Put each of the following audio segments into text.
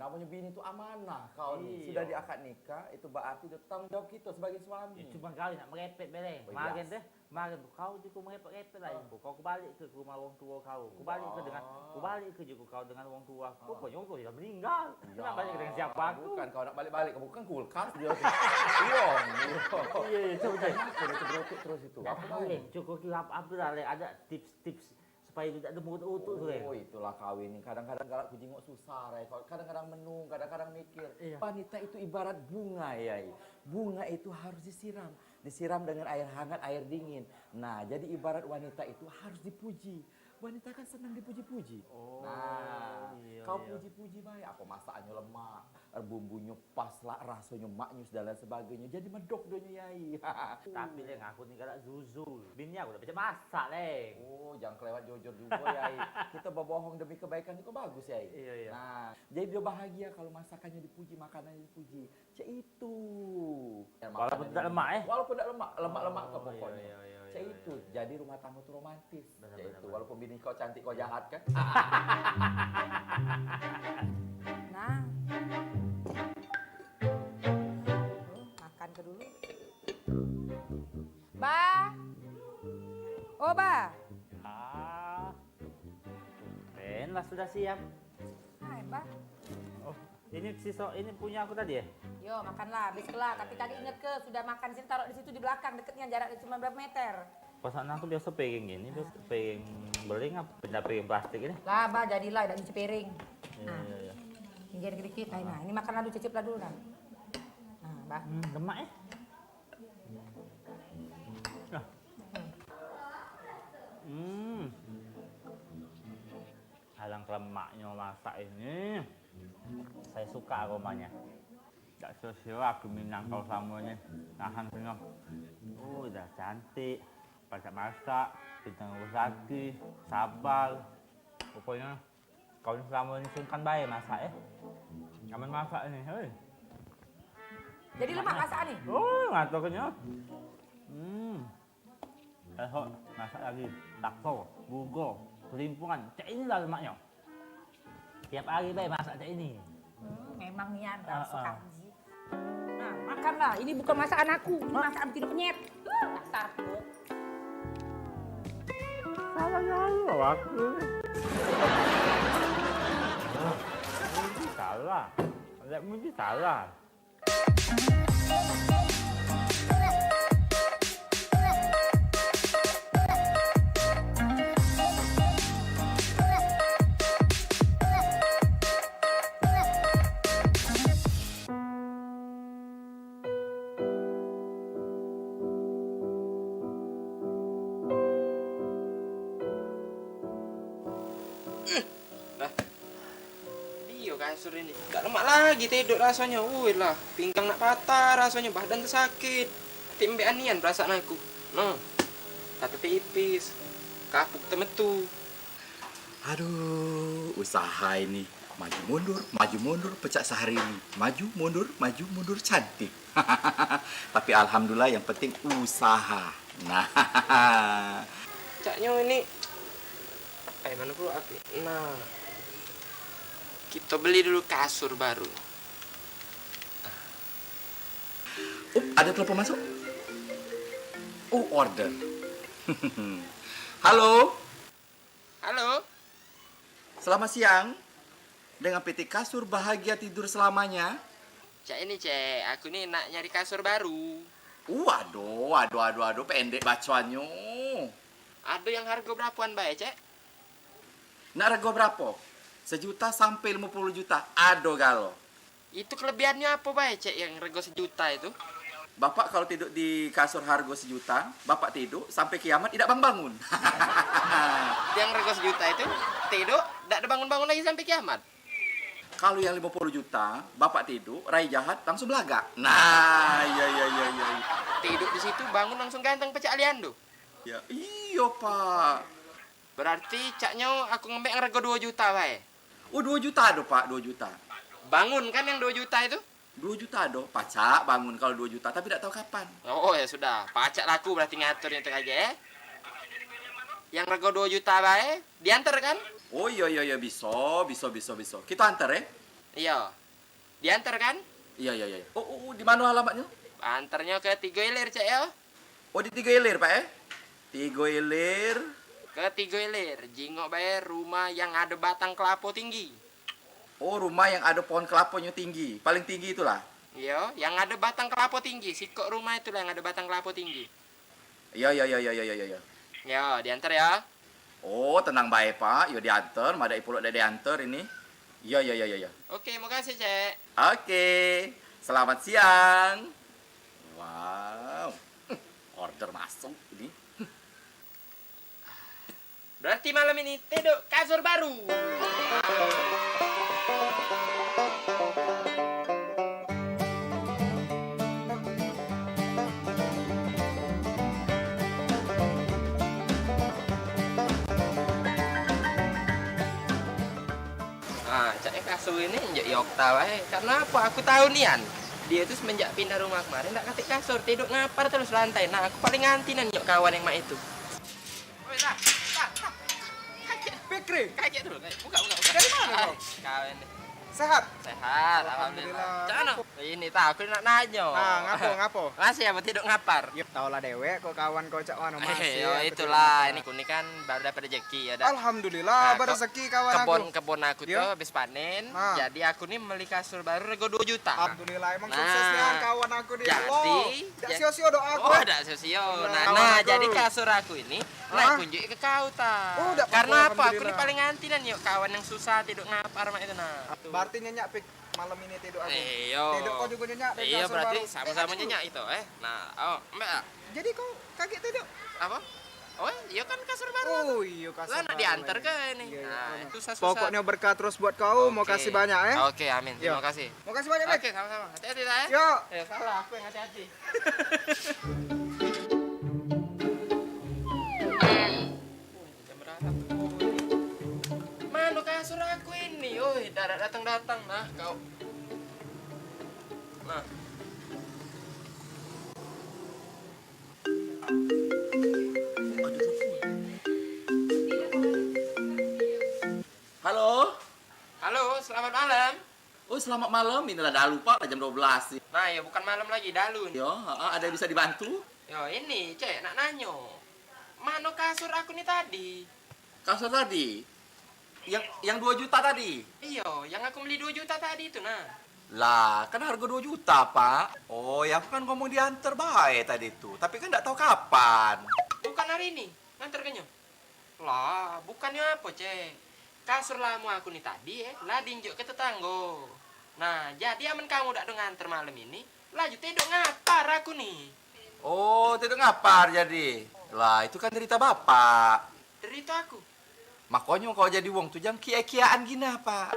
namanya bini itu amanah kau nih. Iya. Sudah diakad nikah, itu berarti itu tanggung jawab kita sebagai suami. Ya, cuma kali nak merepet beleng. Oh, Magen iya. deh, magen kau juga merepet-repet lah ibu. Kau kembali ke rumah orang tua kau. Kembali ke dengan kembali ke juga kau dengan orang tua. Kau punya orang tua sudah meninggal. Kenapa balik dengan siapa aku? Bukan kau nak balik-balik, kamu kan kulkas dia. Iya. Iya, coba deh. Sudah terberotot terus itu. Tidak tahu leh, cukup kilap apa lah leh. Ada tips-tips supaya tidak ada mulut utuh tuh leh. Oh itulah kawin. Kadang-kadang kalau aku jenguk susah, Ray. Kadang-kadang menung, kadang-kadang mikir. Iya. Wanita itu ibarat bunga ya. Bunga itu harus disiram. Disiram dengan air hangat, air dingin. Nah, jadi ibarat wanita itu harus dipuji. Wanita kan senang dipuji-puji. Oh, Nah, iya, kau iya. puji-puji baik. Apa masakannya lemak, bumbunya pas lah, rasanya maknyus dan lain sebagainya. Jadi medok donya yai. Tapi leh aku nih kada zuzul. Bini aku udah bisa masak leh. Oh, jangan kelewat jujur juga yai. Kita berbohong demi kebaikan itu bagus yai. Iya, iya. Nah, jadi dia bahagia kalau masakannya dipuji, makanannya dipuji. Cek itu. Walaupun tidak lemak Walaupun tidak lemak, lemak-lemak ke Oh, pokoknya. iya, iya, Cek iya, itu. iya. Jadi rumah tangga itu romantis. Benar, Cek benar, itu. benar. Walaupun bini kau cantik, kau jahat kan. Nah. Makan ke dulu. Ba. Oh, Ba. Lah sudah siap. Hai, Ba. Oh, ini ini punya aku tadi ya? Yo, makanlah, bismillah. Tapi kali inget ke, sudah makan sini, taruh di situ di belakang, deketnya jaraknya cuma berapa meter. Pasangan aku biasa pegang gini, biasa pegang beling apa benda pegang plastik ini. Lah, Ba, jadilah, dan nyuci piring. Iya, Nah, iya, iya. tinggal dikit-dikit. Nah, ini makan dulu, cicip lah dulu, nah. Nah, Ba. Lemak ya? Nah. Halang lemaknya masak ini. Saya suka aromanya. Gak sesuai aku minang kalau samanya. Nahan penuh. Udah cantik. Masak-masak. Bintang usaki. Sabar. Pokoknya kau ini selama ini sungkan baik masak ya. Aman masak ini. Hei. Jadi lemak masakan nih? Oh, ngatoknya. Esok masak lagi. Bakso, bugo, kelimpungan. Cek inilah lemaknya. Tiap hari baik masak cek ini. Memang niat, suka. Nah, makanlah. Ini bukan masakan aku. Ini masakan tidur penyet. Dasar tuh. Salah aku. Ini salah. Lihatmu ini salah. Iyo kasur ini. Gak lemak lagi tidur rasanya. Wih lah, pinggang nak patah rasanya, badan tersakit. Timbe anian perasaan aku. Nah, kata tipis. Kapuk temetu. Aduh, usaha ini. Maju mundur, pecah sehari ini. Maju, mundur, cantik. Tapi alhamdulillah yang penting usaha. Nah, Caknya ini. Mana perlu api? Nah. Kita beli dulu kasur baru. ada telepon masuk. Order. Halo, Halo? selamat siang. Dengan PT Kasur Bahagia Tidur Selamanya. Cak ini, Cek. Aku nih nak nyari kasur baru. Waduh, pendek bacoannya. Ada yang harga berapaan, Bay, Cek? Nak rego berapa? 1 juta sampai 50 juta. Ado galo. Itu kelebihannya apa, Bay, Cek, yang rego 1 juta itu? Bapak kalau tidur di kasur harga 1 juta, Bapak tidur sampai kiamat tidak bangun-bangun. Yang rego 1 juta itu tidur, tidak ada bangun-bangun lagi sampai kiamat. Kalau yang 50 juta, Bapak tidur, rai jahat langsung belaga. Nah, iya. Tidur di situ, bangun langsung ganteng pecah aliando. Ya, iya, Pak. Berarti caknya aku ngembek yang rego 2 juta, Bay. 2 juta do, Pak, 2 juta. Bangun kan yang 2 juta itu? 2 juta do, pacak bangun kalau 2 juta, tapi tidak tahu kapan. Oh ya sudah, pacak laku berarti ngaturnya itu aja ya. Yang rego 2 juta, Bay, diantar kan? Oh iya, bisa. Kita antar ya. Iya. Diantar kan? Iya. Di mana alamatnya? Antarnya ke Tiga Ilir, Cek ya. Oh, di Tiga Ilir, Pak ya? Tiga Ilir. Ke Tiga Ilir, jingok bayar rumah yang ada batang kelapa tinggi. Oh, rumah yang ada pohon kelapanya tinggi. Paling tinggi itulah. Iya, yang ada batang kelapa tinggi. Sikok rumah itulah yang ada batang kelapa tinggi. Iya. Ya, diantar ya. Oh, tenang baik, Pak. Yo diantar, madai pulak dari diantar ini. Iya. Oke, makasih, Cek. Oke. Selamat siang. Wow. Order masuk ini. Berarti malam ini tidur kasur baru. Cak kasur ini njak Yokta wae. Karena apa? Aku tahu nian. Dia itu semenjak pindah rumah kemarin ndak katik kasur, tidur ngapar terus lantai. Nah, aku paling anti nan nyok kawan yang mak itu. Oi, Ra. Fikri, Kaget dulu. Buka. Dari mana kau? Kawan. sehat? Sehat, alhamdulillah. Cana? Ini tak aku nak nanya. Ngapo? Masih apa tidur ngapar? Yuk, tau lah dewek kok kawan kau cak mana masih. Yo itulah, ini kuni kan baru dapat rezeki ya. Alhamdulillah, Nah, berezeki kawan aku. Kebon aku tuh Yo. habis panen. Nah. Jadi aku nih beli kasur baru rego 2 juta. Alhamdulillah, emang Nah. sukses nih kawan aku di Jadi, Allah. Dak sia-sia doa aku. Oh, enggak sosio. Nah, Nah, kawan aku. jadi kasur aku ini Hah? nak kunjuk ke kau ta. Oh, dak Karena apa-apa, apa? Aku nih alhamdulillah. paling anti dan yuk kawan yang susah tidur ngapar mak itu nah. Berarti nyenyak pik malam ini tidur aku. Iyo. Tidur kau juga nyenyak dari Iya kasur berarti baru. sama-sama nyenyak itu Nah, oh, Mbak. Jadi kau kaget tidur? Apa? Oh, iya kan kasur baru. Oh iya kasur. Lah nak baru diantar lagi. ke ini. Iya, Nah, iya. itu susah-susah. Pokoknya berkah terus buat kau. Mau Oke. kasih banyak ya. Oke, amin. Terima Yo. kasih. Mau kasih banyak, Bek. Oke, sama-sama. Hati-hati lah ya. Yuk. Ya, salah aku yang hati-hati. Jam berapa tuh? Mana kasur aku ini? Oi, darat datang-datang. Nah, kau. Nah. Halo. Halo, selamat malam. Oh, selamat malam. Inilah dah lupa lah jam 12. Nah, ya bukan malam lagi, dalun. Yo, ada yang bisa dibantu? Yo, ini, Cek, nak nanyo. Mana kasur aku nih tadi? Kasur tadi. Yang 2 juta tadi. Iyo, yang aku beli 2 juta tadi itu, nah. Lah, kan harga 2 juta, Pak. Oh, ya aku kan ngomong diantar baik tadi itu. Tapi kan enggak tahu kapan. Bukan hari ini, ngantar kenyo. Lah, bukannya apa, Cek? Kasur lama aku nih tadi, lah dinjuk ke tetanggo. Nah, jadi aman kamu udah nganter malam ini, lanjut tidur ngapar aku nih. Oh, tidak ngapar jadi. Lah, itu kan cerita Bapak. Derita aku. Makanya kalau jadi wong tuh jangan kia-kiaan gini, Pak.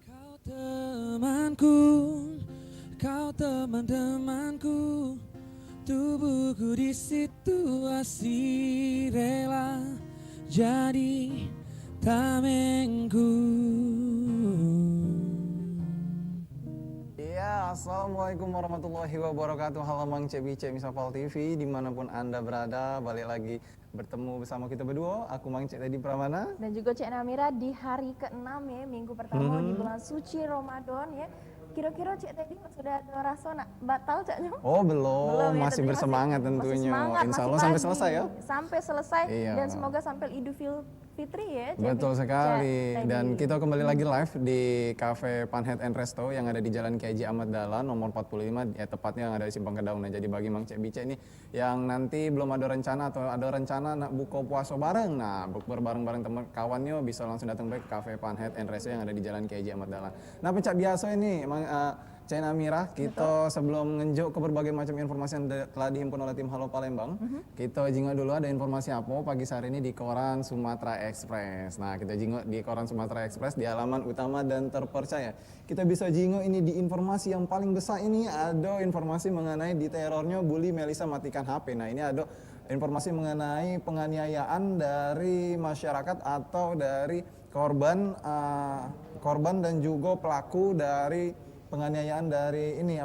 Kau temanku, kau teman-temanku, tubuhku di situasi rela jadi tamengku. Iya, Assalamualaikum warahmatullahi wabarakatuh. Halo Mang Cek Bicek Misapal TV, dimanapun Anda berada, balik lagi bertemu bersama kita berdua. Aku Mang Cek Teddy Pramana. Dan juga Cek Namira di hari ke-6 ya, minggu pertama di bulan suci Ramadan ya. Kira-kira Cek Teddy sudah ada rasa nak batal Caknya? Oh belum, ya, masih bersemangat tentunya. semangat, Insya masih Allah sampai pagi. selesai ya. Sampai selesai Iya. dan semoga sampai Idul Fitri ya. Cek Betul Cek sekali. Teddy. Dan kita kembali lagi live di Cafe Panhead and Resto yang ada di Jalan Kiai Haji Ahmad Dahlan nomor 45, ya tepatnya yang ada di Simpang Kedaung. Nah, jadi bagi Mang Cek Bicek nih yang nanti belum ada rencana atau ada rencana nak buka puasa bareng, nah bukber bareng-bareng teman kawannya bisa langsung datang baik ke Cafe Panhead and Resto yang ada di Jalan Kiai Haji Ahmad Dahlan. Nah, pencak biasa ini Mang Cek Namira, kita sebelum ngenjuk ke berbagai macam informasi yang telah dihimpun oleh tim Halo Palembang, kita jingok dulu ada informasi apa pagi hari ini di koran Sumatera Express. Nah, kita jingok di koran Sumatera Express di halaman utama dan terpercaya. Kita bisa jingok ini di informasi yang paling besar ini ada informasi mengenai diterornya bully Melisa matikan HP. Nah, ini ada informasi mengenai penganiayaan dari masyarakat atau dari korban dan juga pelaku dari penganiayaan dari ini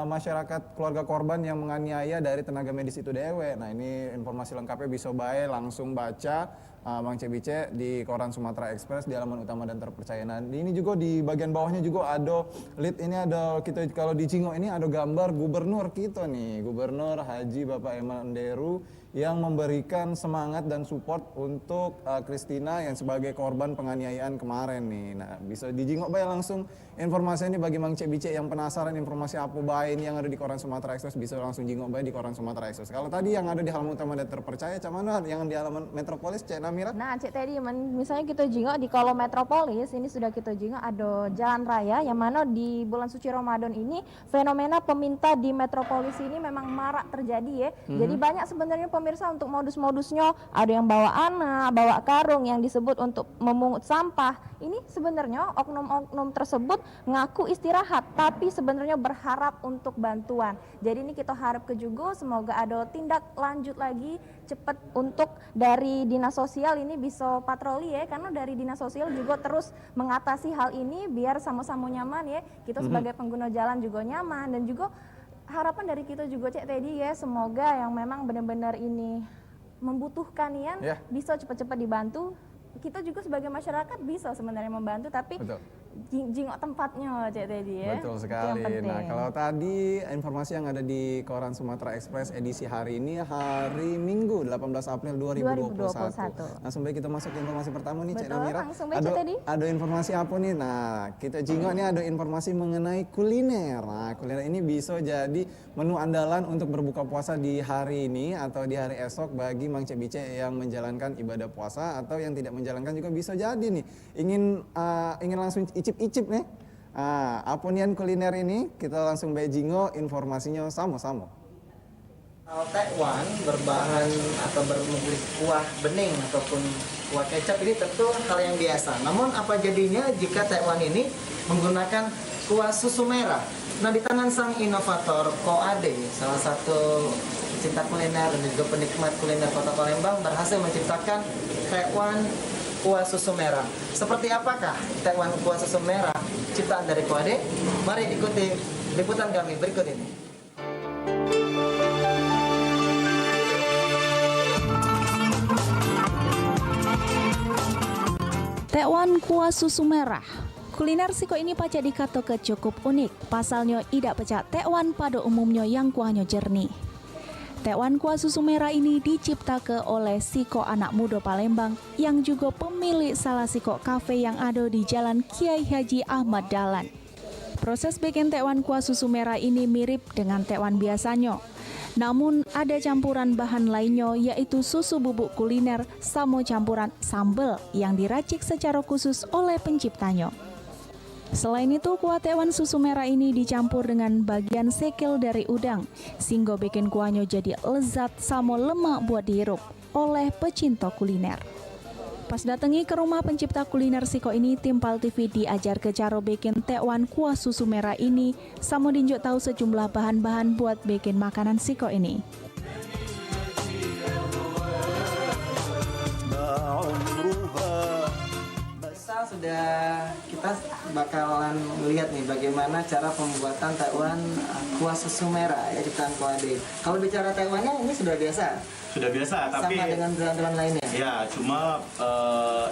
masyarakat keluarga korban yang menganiaya dari tenaga medis itu dewe. Nah, ini informasi lengkapnya bisa baik langsung baca Mang Cek Bicek di koran Sumatera Express di halaman utama dan terpercaya. Nah, ini juga di bagian bawahnya juga ada lead, ini ada kita kalau di Cingok ini ada gambar gubernur kita nih, Gubernur Haji Bapak Eman Deru yang memberikan semangat dan support untuk Christina yang sebagai korban penganiayaan kemarin nih. Nah, bisa dijingok baik langsung informasi ini bagi Mang Cek Bicek yang penasaran informasi apa baik ini yang ada di koran Sumatera Express, bisa langsung jingok baik di koran Sumatera Express. Kalau tadi yang ada di halaman utama dan terpercaya, cuman mana yang di halaman Metropolis Cek Namira? Nah, Cek Teddy, misalnya kita jingok di kolom Metropolis, ini sudah kita jingok ada jalan raya yang mana di bulan suci Ramadan ini fenomena peminta di Metropolis ini memang marak terjadi ya. Jadi banyak sebenarnya pemirsa untuk modus-modusnya, ada yang bawa anak, bawa karung yang disebut untuk memungut sampah. Ini sebenarnya oknum-oknum tersebut ngaku istirahat, tapi sebenarnya berharap untuk bantuan. Jadi ini kita harap ke juga semoga ada tindak lanjut lagi cepat untuk dari dinas sosial ini bisa patroli ya, karena dari dinas sosial juga terus mengatasi hal ini biar sama-sama nyaman ya. Kita sebagai pengguna jalan juga nyaman dan juga harapan dari kita juga Cek Teddy ya, semoga yang memang benar-benar ini membutuhkan bisa cepat-cepat dibantu. Kita juga sebagai masyarakat bisa sebenarnya membantu, tapi jingok tempatnya Cek Teddy ya. Betul sekali. Nah, kalau tadi informasi yang ada di koran Sumatera Express edisi hari ini hari Minggu 18 April 2021. Langsung baik kita masuk ke informasi pertama nih Cek Namira. Ada informasi apa nih? Nah, kita jingok nih ada informasi mengenai kuliner. Nah, kuliner ini bisa jadi menu andalan untuk berbuka puasa di hari ini atau di hari esok bagi Mang Cek Bicek yang menjalankan ibadah puasa atau yang tidak menjalankan juga bisa jadi nih. Ingin langsung icip-icip nih. Apa nian kuliner ini? Kita langsung bejingo informasinya sama-sama. Tekwan berbahan atau bermulik kuah bening ataupun kuah kecap ini tentu hal yang biasa. Namun apa jadinya jika tekwan ini menggunakan kuah susu merah? Nah, di tangan sang inovator Ko Ade, salah satu pecinta kuliner dan juga penikmat kuliner Kota Palembang, berhasil menciptakan tekwan kuah susu merah. Seperti apakah tekwan kuah susu merah ciptaan dari Ko Ade? Mari ikuti liputan kami berikut ini. Tekwan kuah susu merah. Kuliner siko ini paca dikato ke cukup unik. Pasalnya tidak pecah tekwan pada umumnya yang kuahnya jernih. Tekwan kuah susu merah ini diciptakan oleh siko anak muda Palembang yang juga pemilik salah siko kafe yang ada di Jalan Kiai Haji Ahmad Dahlan. Proses bikin tekwan kuah susu merah ini mirip dengan tekwan biasanya. Namun ada campuran bahan lainnya yaitu susu bubuk kuliner sama campuran sambal yang diracik secara khusus oleh penciptanya. Selain itu, kuah tekwan susu merah ini dicampur dengan bagian sekil dari udang, sehingga bikin kuahnya jadi lezat sama lemak buat dihirup oleh pecinta kuliner. Pas datangi ke rumah pencipta kuliner siko ini, tim Pal TV diajar ke cara bikin tekwan kuah susu merah ini, sama dinjuk tahu sejumlah bahan-bahan buat bikin makanan siko ini. sudah kita bakalan melihat nih bagaimana cara pembuatan tekwan kuah susu merah ya ciptaan Ko Ade. Kalau bicara tekwannya ini sudah biasa. Sudah biasa, tapi sama dengan brand-brand lainnya. Ya, cuma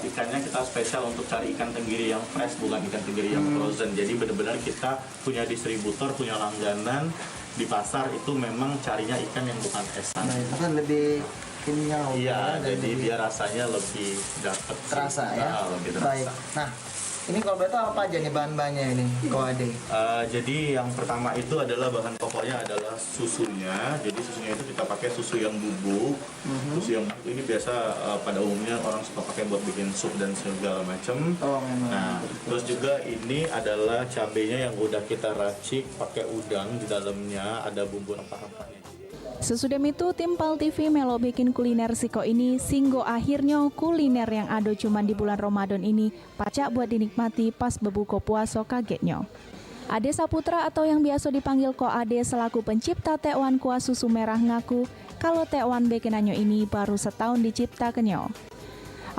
ikannya kita spesial untuk cari ikan tenggiri yang fresh, bukan ikan tenggiri yang frozen. Jadi benar-benar kita punya distributor, punya langganan di pasar itu memang carinya ikan yang bukan esan. Nah, itu kan lebih kenyal. Iya, ya, jadi dia rasanya lebih dapat. Terasa ya. Nah, lebih terasa. Baik. Nah, ini kalau betul apa aja nih bahan-bahannya ini Ko Ade? Jadi yang pertama itu adalah bahan pokoknya adalah susunya. Jadi susunya itu kita pakai susu yang bubuk. Susu yang bubuk ini biasa pada umumnya orang suka pakai buat bikin sup dan segala macam. Oh, memang. Nah, terus juga ini adalah cabenya yang udah kita racik pakai udang di dalamnya, ada bumbu rempah-rempahnya. Sesudah itu, tim Pal TV melo bikin kuliner Siko ini singgo akhirnya kuliner yang ada cuman di bulan Ramadan ini pacak buat dinikmati pas bebuka puasa kagetnya. Ade Saputra atau yang biasa dipanggil Ko Ade selaku pencipta tekwan kuah susu merah ngaku kalau tekwan bikinannya ini baru setahun diciptakannya.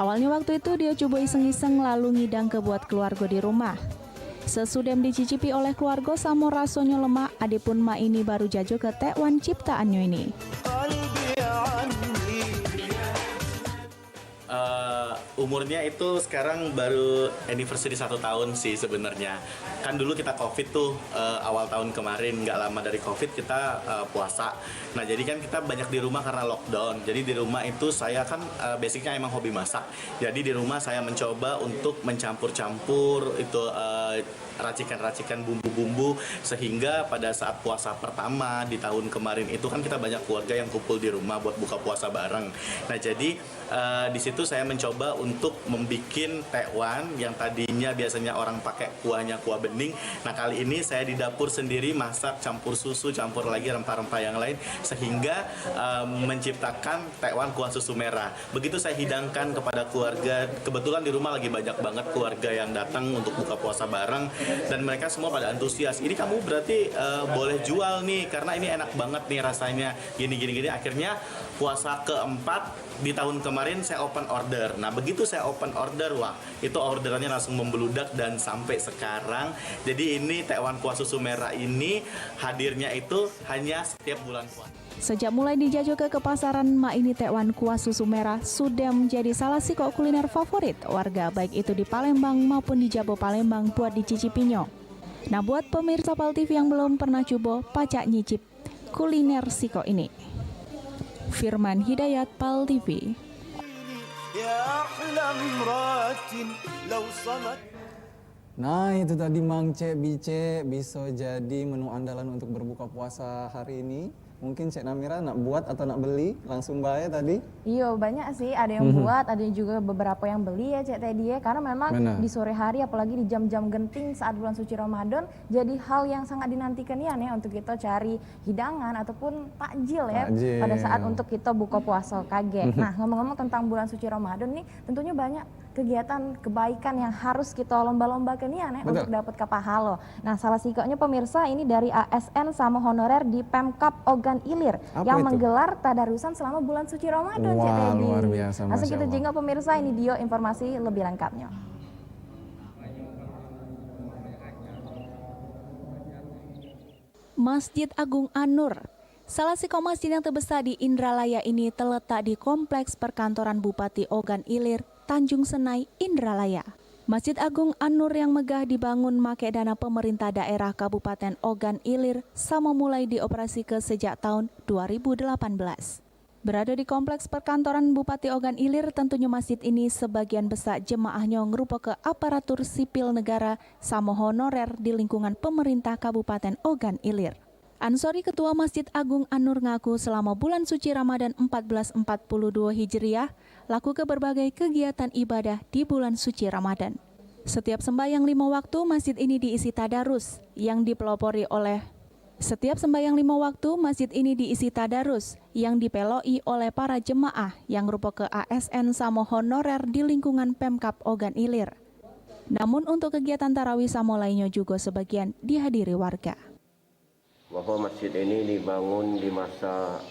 Awalnya waktu itu dia coba iseng-iseng lalu ngidang ke buat keluarga di rumah. Sesudah dicicipi oleh keluarga sama rasanya lemak, Ade pun ma ini baru jajo ke tekwan ciptaannya ini. Umurnya itu sekarang baru anniversary 1 tahun sih sebenarnya. Kan dulu kita COVID tuh awal tahun kemarin, nggak lama dari COVID kita puasa. Nah jadi kan kita banyak di rumah karena lockdown. Jadi di rumah itu saya kan basicnya emang hobi masak. Jadi di rumah saya mencoba untuk mencampur-campur itu racikan-racikan bumbu-bumbu sehingga pada saat puasa pertama di tahun kemarin itu kan kita banyak keluarga yang kumpul di rumah buat buka puasa bareng. Nah jadi di situ saya mencoba untuk membuat tekwan yang tadinya biasanya orang pakai kuahnya kuah bening. Nah kali ini saya di dapur sendiri masak, campur susu, campur lagi rempah-rempah yang lain sehingga menciptakan tekwan kuah susu merah. Begitu saya hidangkan kepada keluarga, kebetulan di rumah lagi banyak banget keluarga yang datang untuk buka puasa bareng dan mereka semua pada antusias. Ini kamu berarti boleh jual nih karena ini enak banget nih rasanya gini. Akhirnya puasa keempat di tahun kemarin saya open order. Nah begitu saya open order, wah itu orderannya langsung membeludak dan sampai sekarang. Jadi ini tekwan kuah susu merah ini hadirnya itu hanya setiap bulan puasa. Sejak mulai dijajah ke pasaran, ma ini tekwan kuah susu merah sudah menjadi salah satu kuliner favorit warga baik itu di Palembang maupun di Jabo Palembang buat dicicipinya. Nah buat pemirsa Pal TV yang belum pernah coba, pacak nyicip kuliner Siko ini. Firman Hidayat, Pal TV. Nah itu tadi Mang Cek Bice bisa jadi menu andalan untuk berbuka puasa hari ini. Mungkin Cek Namira nak buat atau nak beli langsung bayar tadi? Iya banyak sih, ada yang buat, ada juga beberapa yang beli ya Cek Teddy ya. Karena memang di sore hari apalagi di jam-jam genting saat bulan suci Ramadan jadi hal yang sangat dinantikan ya untuk kita cari hidangan ataupun takjil ya pada saat untuk kita buka puasa kaget. Nah ngomong-ngomong tentang bulan suci Ramadan nih tentunya banyak kegiatan kebaikan yang harus kita lomba-lombakan ya untuk dapat pahala. Nah salah satunya pemirsa ini dari ASN sama honorer di Pemkap Ogan Ilir yang menggelar tadarusan selama bulan suci Ramadan. Wah luar biasa. Langsung kita jenguk pemirsa, ini dia informasi lebih lengkapnya. Masjid Agung An-Nur. Salah satu masjid yang terbesar di Indralaya ini terletak di Kompleks Perkantoran Bupati Ogan Ilir, Tanjung Senai, Indralaya. Masjid Agung An-Nur yang megah dibangun make dana pemerintah daerah Kabupaten Ogan Ilir sama mulai dioperasi ke sejak tahun 2018. Berada di Kompleks Perkantoran Bupati Ogan Ilir, tentunya masjid ini sebagian besar jemaahnya ngerupa ke aparatur sipil negara sama honorer di lingkungan pemerintah Kabupaten Ogan Ilir. Ansori Ketua Masjid Agung An-Nur ngaku selama bulan suci Ramadan 1442 Hijriah laku ke berbagai kegiatan ibadah di bulan suci Ramadan. Setiap sembahyang 5 waktu masjid ini diisi tadarus yang dipelopori oleh dipeloi oleh para jemaah yang merupakan ke ASN sama honorer di lingkungan Pemkap Ogan Ilir. Namun untuk kegiatan tarawih sama lainnya juga sebagian dihadiri warga. Bahwa masjid ini dibangun di masa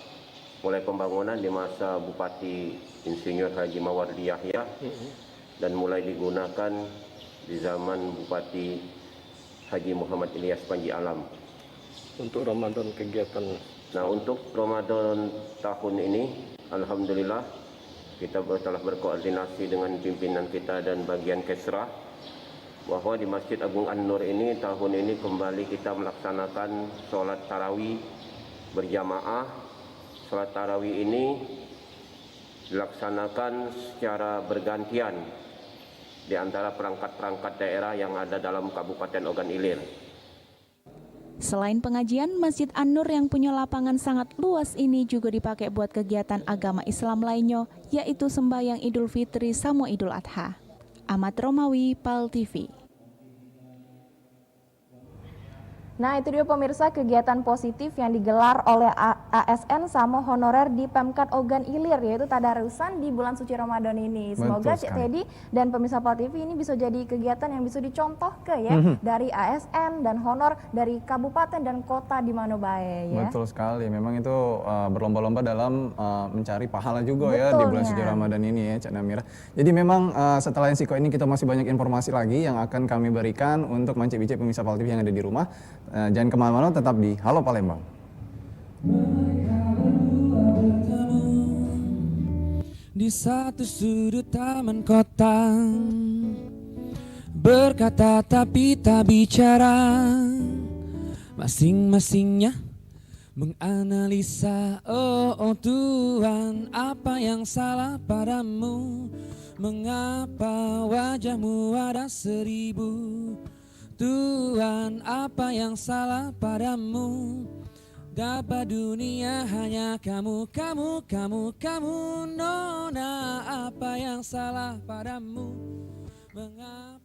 mulai pembangunan di masa Bupati Insinyur Haji Mawardi Yahya dan mulai digunakan di zaman Bupati Haji Muhammad Ilyas Panji Alam. Untuk Ramadan kegiatan? Nah, untuk Ramadan tahun ini, alhamdulillah kita telah berkoordinasi dengan pimpinan kita dan bagian Kesra bahwa di Masjid Agung An-Nur ini tahun ini kembali kita melaksanakan sholat tarawih berjamaah. Sholat tarawih ini dilaksanakan secara bergantian di antara perangkat-perangkat daerah yang ada dalam Kabupaten Ogan Ilir. Selain pengajian, Masjid An-Nur yang punya lapangan sangat luas ini juga dipakai buat kegiatan agama Islam lainnya, yaitu sembahyang Idul Fitri sama Idul Adha. Ahmad Romawi, PAL TV. Nah, itu dia pemirsa kegiatan positif yang digelar oleh ASN sama honorer di Pemkad Ogan Ilir, yaitu tadarusan di bulan suci Ramadan ini. Semoga Cik Teddy dan pemirsa PAL TV ini bisa jadi kegiatan yang bisa dicontoh ya dari ASN dan honor dari kabupaten dan kota di mana bae ya. Betul sekali, memang itu berlomba-lomba dalam mencari pahala juga ya di bulan suci Ramadan ini ya, Cak Namira. Jadi memang setelah Siko ini kita masih banyak informasi lagi yang akan kami berikan untuk mancik-bicik pemirsa PAL TV yang ada di rumah. Jangan kemana-mana, tetap di Halo Palembang. Di satu sudut taman kota, berkata tapi tak bicara, masing-masingnya menganalisa. Oh Tuhan, apa yang salah padamu? Mengapa wajahmu ada 1000? Tuhan, apa yang salah padamu? Dapat dunia hanya kamu, Nona. Apa yang salah padamu? Mengapa?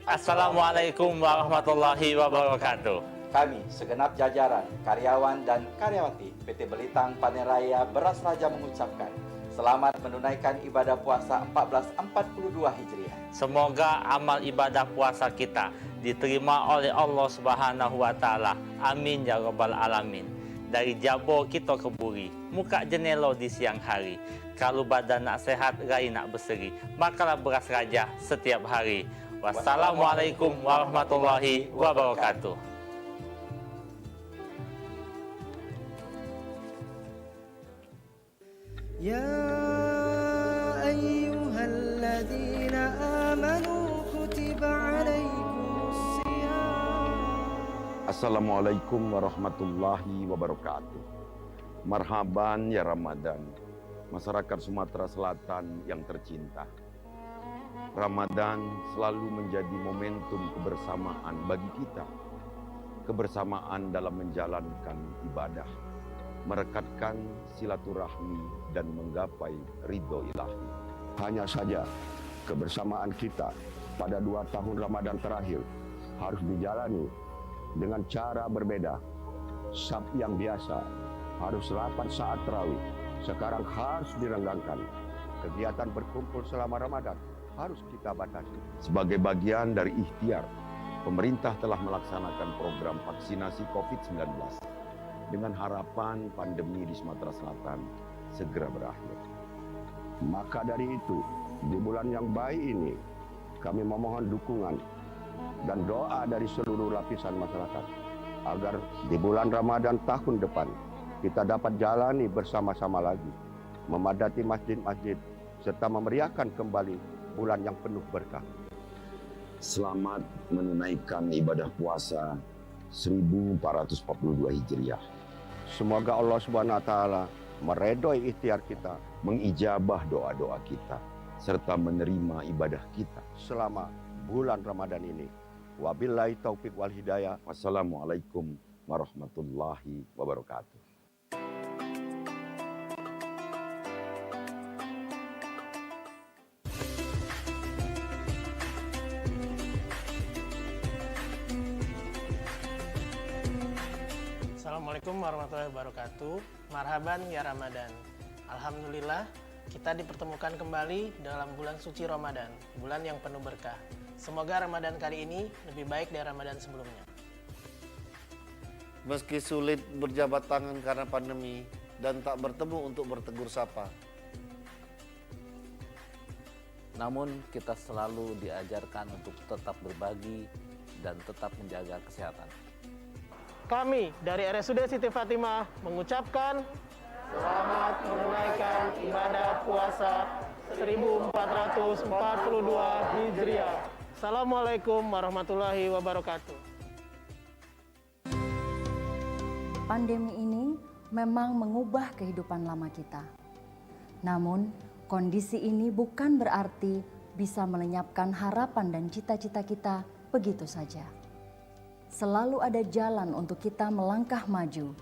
Assalamualaikum warahmatullahi wabarakatuh. Kami, segenap jajaran, karyawan dan karyawati PT Belitang Panen Raya Beras Raja mengucapkan selamat menunaikan ibadah puasa 1442 Hijriah. Semoga amal ibadah puasa kita diterima oleh Allah Subhanahu wa taala. Amin ya rabbal alamin. Dari Jabo kita keburi, muka jenelo di siang hari. Kalau badan nak sehat, rai nak berseri, makalah beras raja setiap hari. Wassalamualaikum warahmatullahi wabarakatuh. يا أيها الذين آمنوا كتب عليكم الصيام. Assalamualaikum warahmatullahi wabarakatuh. Marhaban ya Ramadan, masyarakat Sumatera Selatan yang tercinta. Ramadan selalu menjadi momentum kebersamaan bagi kita. Kebersamaan dalam menjalankan ibadah, merekatkan silaturahmi dan menggapai ridho ilahi. Hanya saja kebersamaan kita pada 2 tahun Ramadan terakhir harus dijalani dengan cara berbeda. Sab yang biasa harus rapat saat tarawih, sekarang harus direnggangkan. Kegiatan berkumpul selama Ramadan harus kita batasi. Sebagai bagian dari ikhtiar, pemerintah telah melaksanakan program vaksinasi COVID-19 dengan harapan pandemi di Sumatera Selatan segera berakhir. Maka dari itu, di bulan yang baik ini, kami memohon dukungan dan doa dari seluruh lapisan masyarakat agar di bulan Ramadan tahun depan kita dapat jalani bersama-sama lagi, memadati masjid-masjid, serta memeriahkan kembali bulan yang penuh berkah. Selamat menunaikan ibadah puasa 1442 Hijriah. Semoga Allah Subhanahu wa taala meredoi ikhtiar kita, mengijabah doa-doa kita, serta menerima ibadah kita selama bulan Ramadan ini. Wabillahi taufik wal hidayah. Wassalamualaikum warahmatullahi wabarakatuh. Assalamualaikum warahmatullahi wabarakatuh. Marhaban ya Ramadan. Alhamdulillah kita dipertemukan kembali dalam bulan suci Ramadan, bulan yang penuh berkah. Semoga Ramadan kali ini lebih baik dari Ramadan sebelumnya. Meski sulit berjabat tangan karena pandemi dan tak bertemu untuk bertegur sapa, Namun kita selalu diajarkan untuk tetap berbagi dan tetap menjaga kesehatan. Kami dari RSUD Siti Fatimah mengucapkan selamat menunaikan ibadah puasa 1442 Hijriah. Assalamualaikum warahmatullahi wabarakatuh. Pandemi ini memang mengubah kehidupan lama kita. Namun, kondisi ini bukan berarti bisa melenyapkan harapan dan cita-cita kita begitu saja. Selalu ada jalan untuk kita melangkah maju.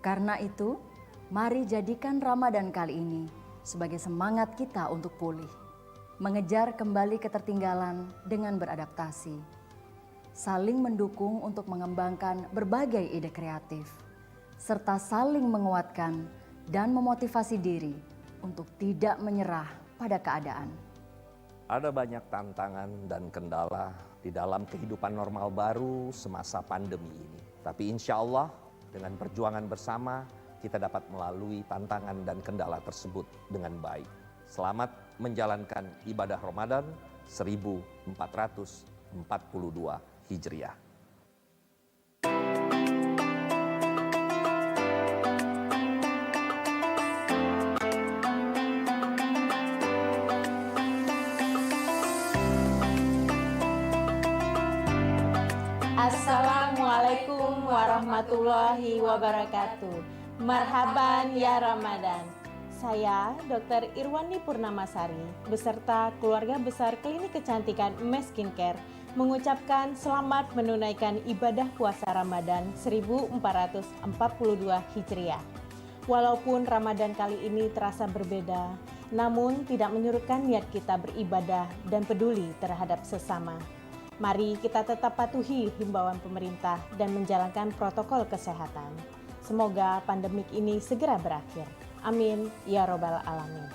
Karena itu, mari jadikan Ramadan kali ini sebagai semangat kita untuk pulih, mengejar kembali ketertinggalan dengan beradaptasi, saling mendukung untuk mengembangkan berbagai ide kreatif, serta saling menguatkan dan memotivasi diri untuk tidak menyerah pada keadaan. Ada banyak tantangan dan kendala di dalam kehidupan normal baru semasa pandemi ini. Tapi insya Allah dengan perjuangan bersama kita dapat melalui tantangan dan kendala tersebut dengan baik. Selamat menjalankan ibadah Ramadan 1442 Hijriah. Assalamualaikum warahmatullahi wabarakatuh. Marhaban ya Ramadan. Saya Dr. Irwandi Purnamasari beserta keluarga besar Klinik Kecantikan Mes Skincare mengucapkan selamat menunaikan ibadah puasa Ramadan 1442 Hijriah. Walaupun Ramadan kali ini terasa berbeda, namun tidak menyurutkan niat kita beribadah dan peduli terhadap sesama. Mari kita tetap patuhi himbauan pemerintah dan menjalankan protokol kesehatan. Semoga pandemik ini segera berakhir. Amin ya robbal alamin.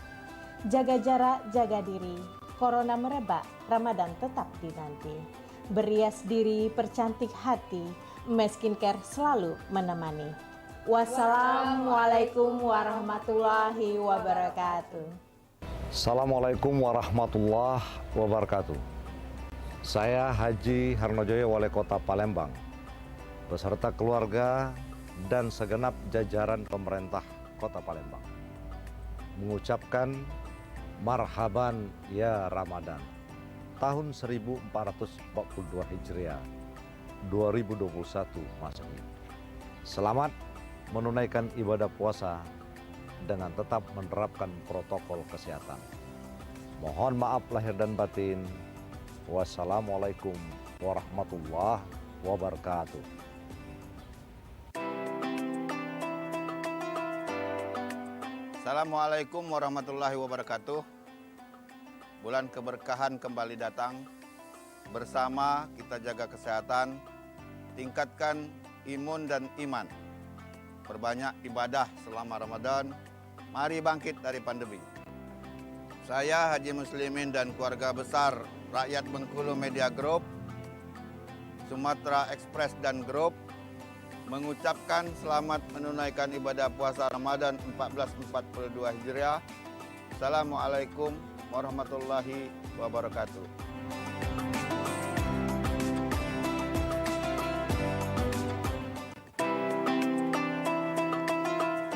Jaga jarak, jaga diri. Corona merebak, Ramadan tetap dinanti. Berias diri, percantik hati. Mes Skincare selalu menemani. Wassalamualaikum warahmatullahi wabarakatuh. Assalamualaikum warahmatullahi wabarakatuh. Saya Haji Harnojoyo, Wali Kota Palembang, beserta keluarga dan segenap jajaran pemerintah Kota Palembang, mengucapkan marhaban ya Ramadan tahun 1442 Hijriah 2021 Masehi. Selamat menunaikan ibadah puasa dengan tetap menerapkan protokol kesehatan. Mohon maaf lahir dan batin. Wassalamualaikum warahmatullahi wabarakatuh. Assalamualaikum warahmatullahi wabarakatuh. Bulan keberkahan kembali datang. Bersama kita jaga kesehatan, tingkatkan imun dan iman. Perbanyak ibadah selama Ramadan. Mari bangkit dari pandemi. Saya Haji Muslimin dan keluarga besar Rakyat Bengkulu Media Group, Sumatera Express dan Group mengucapkan selamat menunaikan ibadah puasa Ramadan 1442 Hijriah. Assalamualaikum warahmatullahi wabarakatuh.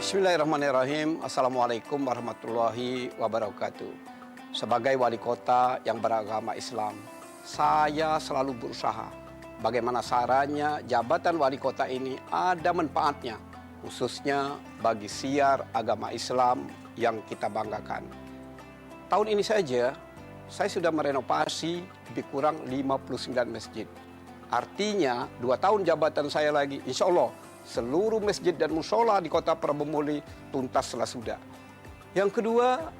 Bismillahirrahmanirrahim. Assalamualaikum warahmatullahi wabarakatuh. Sebagai wali kota yang beragama Islam, saya selalu berusaha bagaimana caranya jabatan wali kota ini ada manfaatnya, khususnya bagi siar agama Islam yang kita banggakan. Tahun ini saja, saya sudah merenovasi lebih kurang 59 masjid. Artinya, 2 tahun jabatan saya lagi, insya Allah, seluruh masjid dan musola di kota Prabumuli tuntaslah sudah. Yang kedua,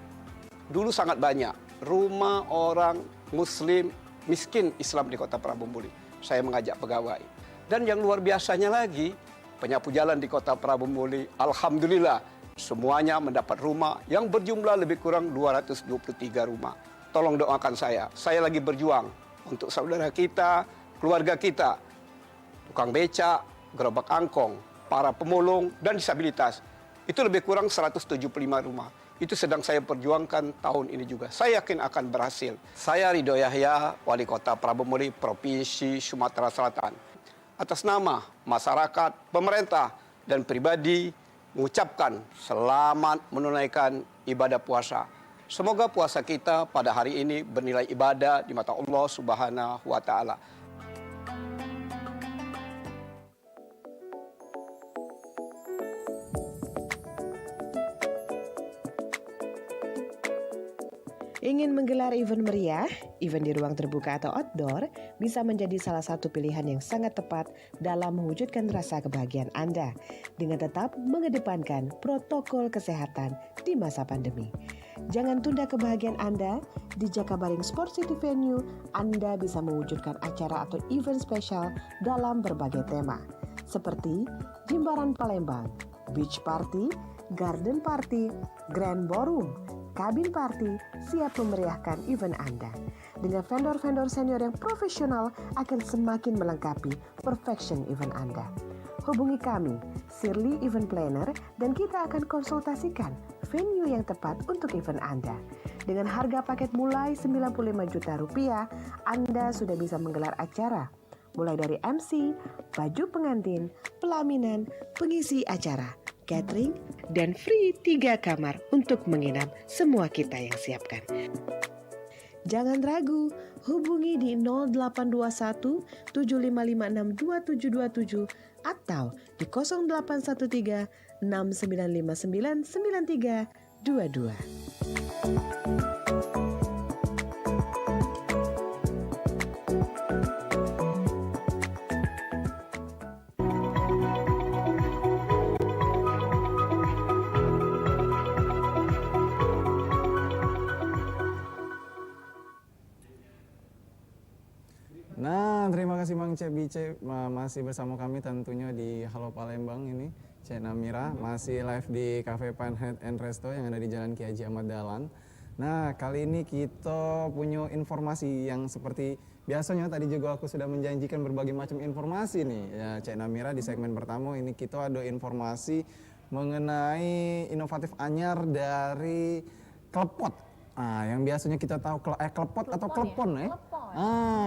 dulu sangat banyak rumah orang Muslim miskin Islam di kota Prabumuli. Saya mengajak pegawai. Dan yang luar biasanya lagi, penyapu jalan di kota Prabumuli, alhamdulillah, semuanya mendapat rumah yang berjumlah lebih kurang 223 rumah. Tolong doakan saya lagi berjuang untuk saudara kita, keluarga kita, tukang becak, gerobak angkong, para pemulung, dan disabilitas. Itu lebih kurang 175 rumah. Itu sedang saya perjuangkan tahun ini juga. Saya yakin akan berhasil. Saya Ridho Yahya, Wali Kota Prabomuli, Provinsi Sumatera Selatan. Atas nama masyarakat, pemerintah, dan pribadi mengucapkan selamat menunaikan ibadah puasa. Semoga puasa kita pada hari ini bernilai ibadah di mata Allah Subhanahu wa Ta'ala. Ingin menggelar event meriah, event di ruang terbuka atau outdoor bisa menjadi salah satu pilihan yang sangat tepat dalam mewujudkan rasa kebahagiaan Anda dengan tetap mengedepankan protokol kesehatan di masa pandemi. Jangan tunda kebahagiaan Anda. Di Jakabaring Sport City Venue, Anda bisa mewujudkan acara atau event spesial dalam berbagai tema seperti Jimbaran Palembang, Beach Party, Garden Party, Grand Ballroom, Kabin Party siap memeriahkan event Anda. Dengan vendor-vendor senior yang profesional akan semakin melengkapi perfection event Anda. Hubungi kami, Shirley Event Planner, dan kita akan konsultasikan venue yang tepat untuk event Anda. Dengan harga paket mulai 95 juta rupiah, Anda sudah bisa menggelar acara. Mulai dari MC, baju pengantin, pelaminan, pengisi acara, catering, dan free 3 kamar untuk menginap semua kita yang siapkan. Jangan ragu, hubungi di 0821 7556 2727 atau di 0813 6959 9322. Nah, terima kasih Bang Cek Bice masih bersama kami tentunya di Halo Palembang ini. Cek Namira masih live di Cafe Panhead and Resto yang ada di Jalan Ki Haji Ahmad Dahlan. Nah, kali ini kita punya informasi yang seperti biasanya tadi juga aku sudah menjanjikan berbagai macam informasi nih. Ya, Cek Namira di segmen pertama ini kita ada informasi mengenai inovatif anyar dari klepot. Ah, yang biasanya kita tahu klepot atau klepon ya?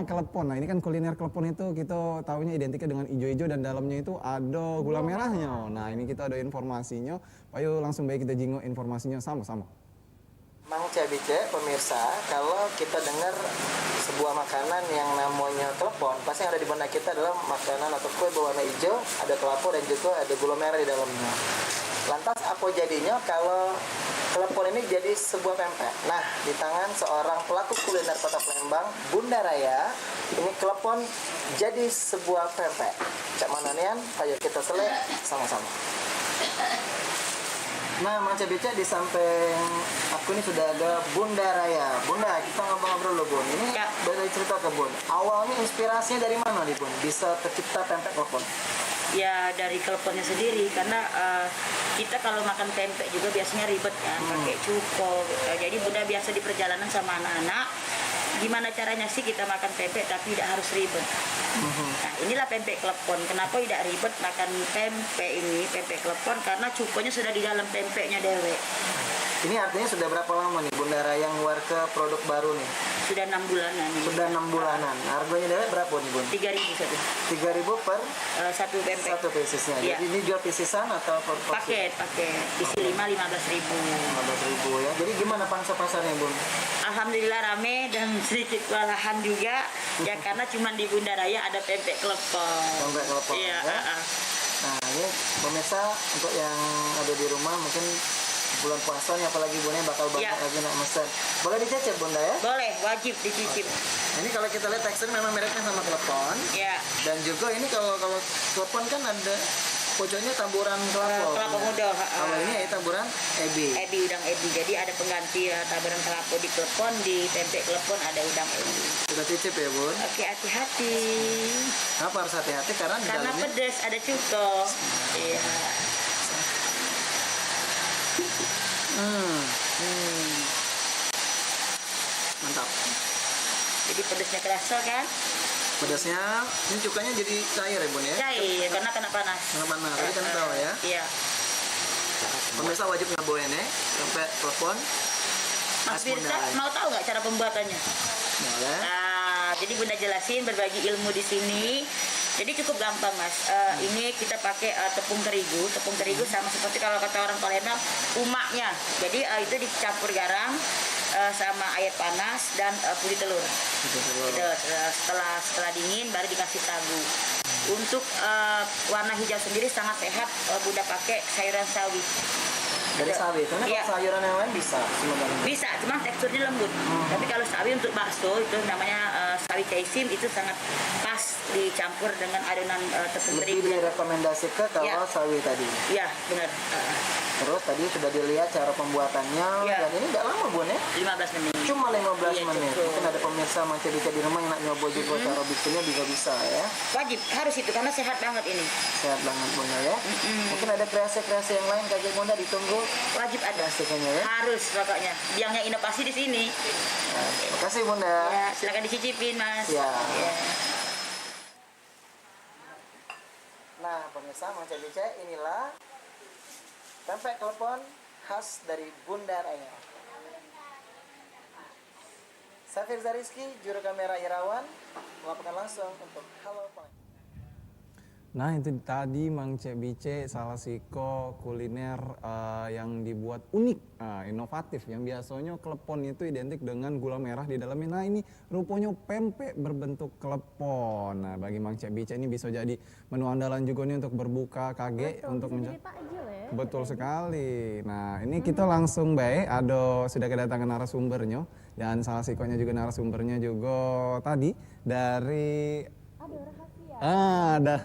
Klepon. Nah, ini kan kuliner klepon itu kita tahunya identiknya dengan ijo-ijo dan dalamnya itu ada gula merahnya. Nah, ini kita ada informasinya. Ayo langsung baik kita jinggo informasinya sama-sama. Mang Cabice, pemirsa, kalau kita dengar sebuah makanan yang namanya klepon, pasti yang ada di benak kita adalah makanan atau kue berwarna hijau, ada kelapa dan juga ada gula merah di dalamnya. Lantas apa jadinya kalau klepon ini jadi sebuah pempek? Nah, di tangan seorang pelaku kuliner Kota Palembang, Bunda Raya, ini klepon jadi sebuah pempek. Cak Mananian, ayo kita selek sama-sama. Nah, Mang Cabice, di samping aku ini sudah ada Bunda Raya. Bunda, kita ngobrol-ngobrol dulu, Bun. Ini dari cerita ke Bun. Awalnya inspirasinya dari mana nih, Bun? Bisa tercipta pempek klepon? Ya dari keleponnya sendiri, karena kita kalau makan pempek juga biasanya ribet kan, pakai cuko. Jadi Bunda biasa di perjalanan sama anak-anak, gimana caranya sih kita makan pempek tapi tidak harus ribet. Nah, inilah pempek klepon. Kenapa tidak ribet makan pempek ini, pempek klepon? Karena cukonya sudah di dalam pempeknya dewek. Ini artinya sudah berapa lama nih Bunda Raya ngeluar ke produk baru nih? Sudah 6 bulanan. Sudah 6 bulanan. Harganya dewek berapa nih Bun? 3.000 satu. 3.000 per satu pempek. Satu piecesnya. Ya. Jadi ini jual piecesan atau per porsi? Paket. Isi 5 15.000. 15.000 ya. Jadi gimana pangsa pasarnya Bun? Alhamdulillah rame dan sedikit kewalahan juga. Ya karena cuma di Bunda Raya ada pempek klepon. Pempek klepon. Iya. Ya? Nah ini pemirsa untuk yang ada di rumah mungkin bulan puasa nih apalagi Bunda bakal banyak lagi nak mesen. Boleh dicicip Bunda ya? Boleh, wajib dicicip. Ini kalau kita lihat tekstur memang mereknya sama klepon. Iya. Dan juga ini kalau klepon kan ada pojoknya taburan kelapa muda. Kalau ini taburan ebi. Udang ebi. Jadi ada pengganti taburan kelapa di klepon, di pempek klepon ada udang ebi. Kita cicip ya Bun. Oke, hati-hati. Kenapa harus hati-hati? Karena pedes, ada cuko. Iya. Mantap. Jadi pedesnya kerasa kan? Pedasnya, ini cukanya jadi cair ya Bun ya? Cair, karena kena panas. Kena panas, jadi kental ya? Iya. Pemirsa wajib ngabawain ya, sampai telepon. Mas Firsa, mau tahu nggak cara pembuatannya? Boleh. Nah, jadi Bunda jelasin berbagi ilmu di sini. Jadi cukup gampang Mas. Ini kita pakai tepung terigu. Tepung terigu sama seperti kalau kata orang Palembang, umaknya. Jadi itu dicampur garam sama air panas dan putih telur. Itu, setelah dingin baru dikasih tabu. Untuk warna hijau sendiri sangat sehat. Bunda pakai sayuran sawi. Dari sawi, karena kalau sayuran yang lain bisa. Bisa, cuma teksturnya lembut. Tapi kalau sawi untuk bakso itu namanya sawi caisim, itu sangat pas dicampur dengan adonan tepung terigu. Lebih direkomendasikan kalau sawi tadi. Iya, benar. Terus tadi sudah dilihat cara pembuatannya, dan ini nggak lama Bun ya? 15 menit. Cuma 15 menit. Cukup. Mungkin ada pemirsa macam-macam di rumah yang nak nyoba juga cara bikinnya juga bisa ya. Wajib, harus itu karena sehat banget ini. Sehat banget Bunda ya. Mungkin ada kreasi-kreasi yang lain Kakek Bunda ditunggu. Wajib ada. Ya? Harus pokoknya. Biangnya inovasi di sini. Terima kasih Bunda. Ya, silakan dicicipin Mas. Ya. Ya. Nah, pemirsa Mang-Cebice, inilah pempek klepon khas dari Bunda Raya. Saya Firza Rizky, juru kamera Irawan, melaporkan langsung untuk Halo Palembang. Nah itu tadi Mang Cebice salah siko kuliner yang dibuat unik, inovatif. Yang biasanya klepon itu identik dengan gula merah di dalamnya. Nah ini rupanya pempek berbentuk klepon. Nah bagi Mang Cebice ini bisa jadi menu andalan juga nih untuk berbuka kage. Untuk jadi takjil ya. Betul sekali. Nah ini kita langsung baik, sudah kedatangan narasumbernya. Dan salah sikonya juga narasumbernya juga tadi dari... Ada rahasia. Ada.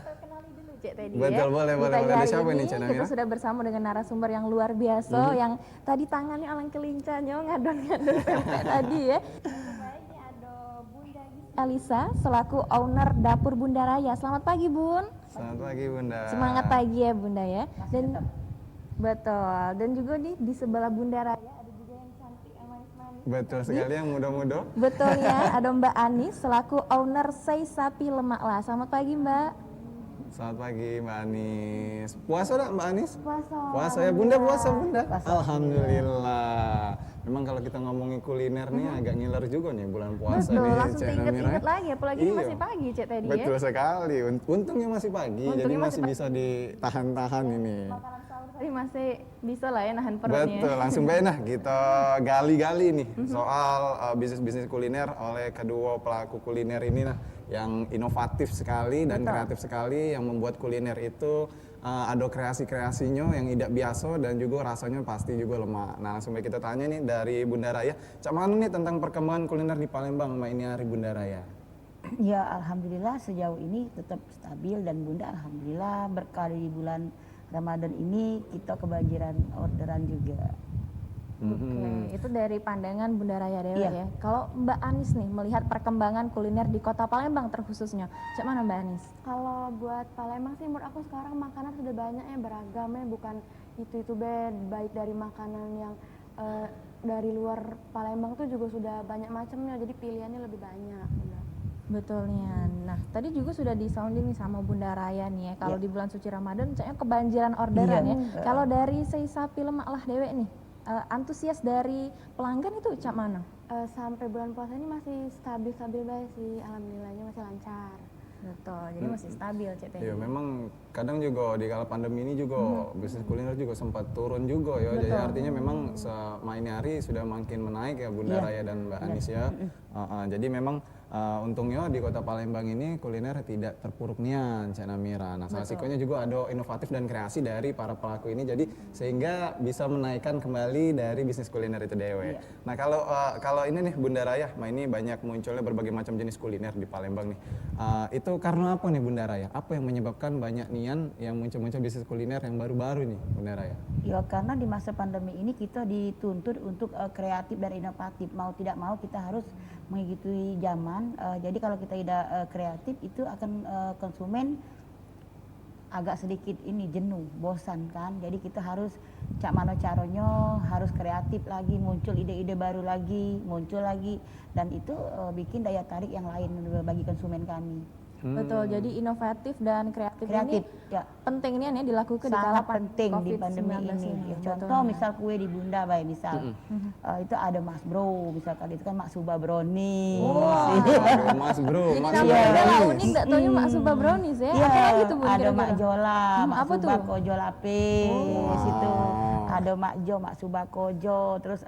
Cek tadi Betul, ya. boleh. Ada siapa ini, Cek Namira? Kita sudah bersama dengan narasumber yang luar biasa, yang tadi tangannya alang kelincanya ngadon-ngadon pempek tadi ya. Ini ada Bunda Elisa selaku owner Dapur Bunda Raya. Selamat pagi Bun. Selamat pagi Bunda. Semangat pagi ya Bunda ya. Dan betul. Dan juga nih di sebelah Bunda Raya ada juga yang cantik, yang manis-manis. Betul sekali, yang muda-muda. Betul ya. Ada Mbak Anis selaku owner Sei Sapi Lemak Lah. Selamat pagi Mbak. Selamat pagi Mbak Anis. Puasa enggak Mbak Anis? Puasa ya Bunda, puasa Bunda. Alhamdulillah. Memang kalau kita ngomongin kuliner nih agak ngiler juga nih bulan puasa. Betul, nih. langsung inget-inget lagi apalagi ini Iya. masih pagi Cek tadi ya. Betul sekali. Untungnya masih pagi, Untungnya jadi masih masih bisa ditahan-tahan ini. Tadi masih bisa lah ya nahan perutnya. Betul, langsung baik nah kita gali-gali nih soal bisnis-bisnis kuliner oleh kedua pelaku kuliner ini nah yang inovatif sekali dan kreatif sekali yang membuat kuliner itu ada kreasi-kreasinya yang tidak biasa dan juga rasanya pasti juga lemak. Nah langsung baik kita tanya nih dari Bunda Raya, cak mana nih tentang perkembangan kuliner di Palembang Mbak ini hari Bunda Raya? Ya alhamdulillah sejauh ini tetap stabil dan Bunda alhamdulillah berkah di bulan Ramadan ini kita kebanjiran orderan juga. Oke, itu dari pandangan Bunda Raya Dewa Iya. ya. Kalau Mbak Anis nih melihat perkembangan kuliner di Kota Palembang terkhususnya, cak mana Mbak Anis? Kalau buat Palembang sih menurut aku sekarang makanan sudah banyak ya, beragam ya, bukan itu baik dari makanan yang dari luar Palembang tuh juga sudah banyak macamnya, jadi pilihannya lebih banyak. Betulnya. Nah, tadi juga sudah disounding nih sama Bunda Raya nih ya. Kalau di bulan suci Ramadan, caknya kebanjiran orderan ya. Kalau dari Sei Sapi Lemak Lah Dewe nih, antusias dari pelanggan itu cak mana? Sampai bulan puasa ini masih stabil-stabil baik sih, alhamdulillahnya masih lancar. Betul, jadi masih stabil Cek Teh. Iya, memang kadang juga di kala pandemi ini juga bisnis kuliner juga sempat turun juga ya. Jadi artinya memang semakin hari sudah makin menaik ya Bunda Raya dan Mbak Anis ya. Jadi memang untungnya di Kota Palembang ini kuliner tidak terpuruk nian, Cak Namira. Nah, salah satunya juga ada inovatif dan kreasi dari para pelaku ini. Jadi sehingga bisa menaikkan kembali dari bisnis kuliner itu dewe. Nah, kalau ini nih Bunda Raya, ini banyak munculnya berbagai macam jenis kuliner di Palembang nih. Itu karena apa nih Bunda Raya? Apa yang menyebabkan banyak nian yang muncul-muncul bisnis kuliner yang baru-baru nih Bunda Raya? Ya karena di masa pandemi ini kita dituntut untuk kreatif dan inovatif. Mau tidak mau kita harus mengikuti zaman. Jadi kalau kita tidak kreatif itu akan konsumen agak sedikit ini jenuh, bosan kan. Jadi kita harus cak mana caranya, harus kreatif lagi, muncul ide-ide baru lagi, muncul lagi, dan itu bikin daya tarik yang lain bagi konsumen kami. Betul, jadi inovatif dan kreatif ini ya. penting nih ya dilakukan di kala Sangat penting di pandemi COVID-19 ini. Ya, Betul. contoh misal kue di Bunda, baik misal itu ada Mas Bro, misalkan itu kan Mak Suba Brownies. Aduh, Mas Bro, Jadi Mas namanya Bro. udah unik, gak taunya Mak Suba Brownies ya. Iya, Apa lagi tuh Bun ada kira-kira? Mak Jola, Mak apa Suba tuh? Kojo Lapis itu. Ada Mak Jo, Mak Suba Kojo, terus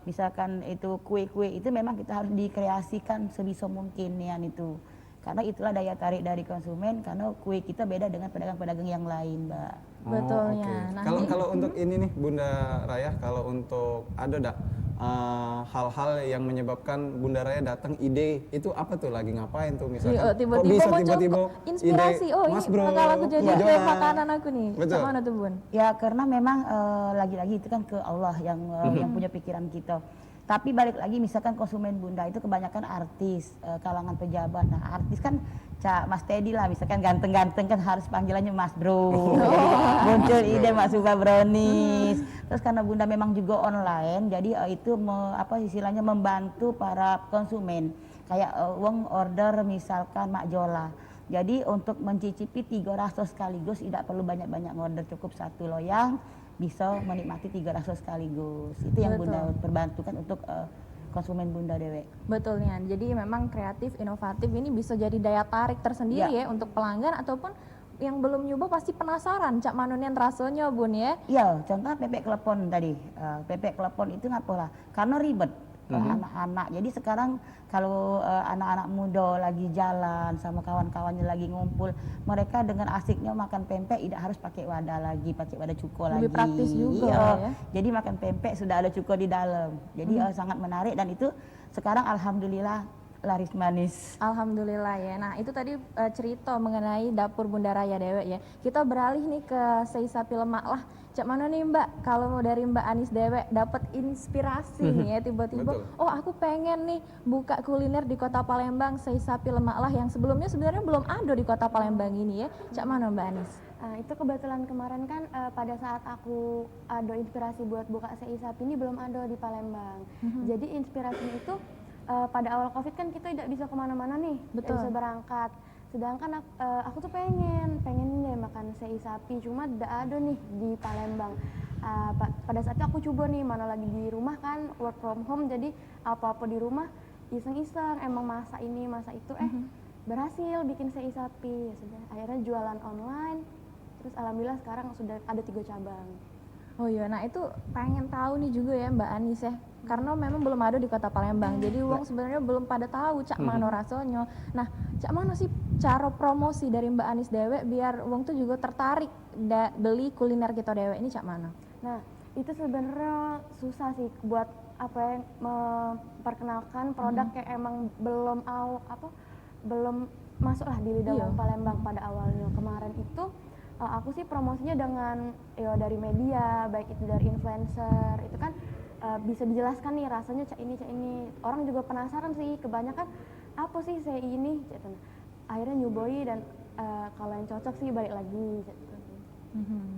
misalkan itu kue-kue itu memang kita harus dikreasikan sebisa mungkin ya itu. Karena itulah daya tarik dari konsumen, karena kue kita beda dengan pedagang-pedagang yang lain, Mbak. Betulnya. Oke. Nah, Kalau untuk ini nih Bunda Raya, kalau untuk ada hal-hal yang menyebabkan Bunda Raya datang ide itu apa tuh, lagi ngapain tuh misalkan? Iya, tiba-tiba muncul inspirasi. Oh, Mas ini Bro, bakal aku jadi mau kue jualan. makanan aku nih. Betul. Mana tuh Bun? Ya karena memang lagi-lagi itu kan ke Allah yang punya pikiran kita. Tapi balik lagi misalkan konsumen Bunda itu kebanyakan artis, kalangan pejabat. Nah artis kan Mas Teddy lah, misalkan ganteng-ganteng kan harus panggilannya Mas Bro. Muncul ide Mak Suba Brownies. Terus karena Bunda memang juga online, jadi itu istilahnya membantu para konsumen. Kayak uang order misalkan Mak Jola. Jadi untuk mencicipi 3 rasa sekaligus tidak perlu banyak-banyak order, cukup 1 loyang bisa menikmati 3 rasa sekaligus. Itu yang Betul. Bunda perbantukan untuk konsumen Bunda Dewe. Betul nih. Jadi memang kreatif, inovatif ini bisa jadi daya tarik tersendiri ya untuk pelanggan ataupun yang belum nyoba pasti penasaran cak manunian rasanya Bun ya. Iya, contoh pepek klepon tadi. Pepek klepon itu ngapalah? Karena ribet anak-anak. Jadi sekarang kalau anak-anak muda lagi jalan sama kawan-kawannya lagi ngumpul, mereka dengan asiknya makan pempek tidak harus pakai wadah lagi, pakai wadah cuko lagi. Lebih praktis juga Iya. ya. Jadi makan pempek sudah ada cuko di dalam. Jadi sangat menarik dan itu sekarang alhamdulillah laris manis. Alhamdulillah ya. Nah itu tadi cerita mengenai dapur Bunda Raya Dewe ya. Kita beralih nih ke sei sapi lemak lah. Cak mana nih Mbak, kalau mau dari Mbak Anis Dewe dapat inspirasi nih ya tiba-tiba, oh aku pengen nih buka kuliner di Kota Palembang, sei sapi lemak lah yang sebelumnya sebenarnya belum ada di Kota Palembang ini ya. Cak mana Mbak Anis? Itu kebetulan kemarin kan pada saat aku ada inspirasi buat buka sei sapi ini belum ada di Palembang. Jadi inspirasinya itu pada awal COVID kan kita tidak bisa kemana-mana nih, tidak bisa berangkat. Sedangkan aku tuh pengen deh makan sei sapi, cuma tidak ada nih di Palembang. Pada saat itu aku coba nih, mana lagi di rumah kan work from home, jadi apa-apa di rumah iseng-iseng, emang masak ini masak itu, berhasil bikin sei sapi. Ya sudah, akhirnya jualan online, terus alhamdulillah sekarang sudah ada 3 cabang. Oh iya, nah itu pengen tahu nih juga ya Mbak Anis ya, karena memang belum ada di Kota Palembang, jadi uang sebenarnya belum pada tahu cak mana rasanya. Nah, cak mana sih cara promosi dari Mbak Anis Dewe biar uang tuh juga tertarik beli kuliner kita Dewe ini cak mana? Nah, itu sebenarnya susah sih buat memperkenalkan produk yang emang belum masuk lah di lidah orang Palembang pada awalnya. Kemarin itu aku sih promosinya dengan dari media, baik itu dari influencer, itu kan bisa dijelaskan nih rasanya cak ini. Orang juga penasaran sih, kebanyakan apa sih sei ini, akhirnya nyuboi dan kalau yang cocok sih balik lagi.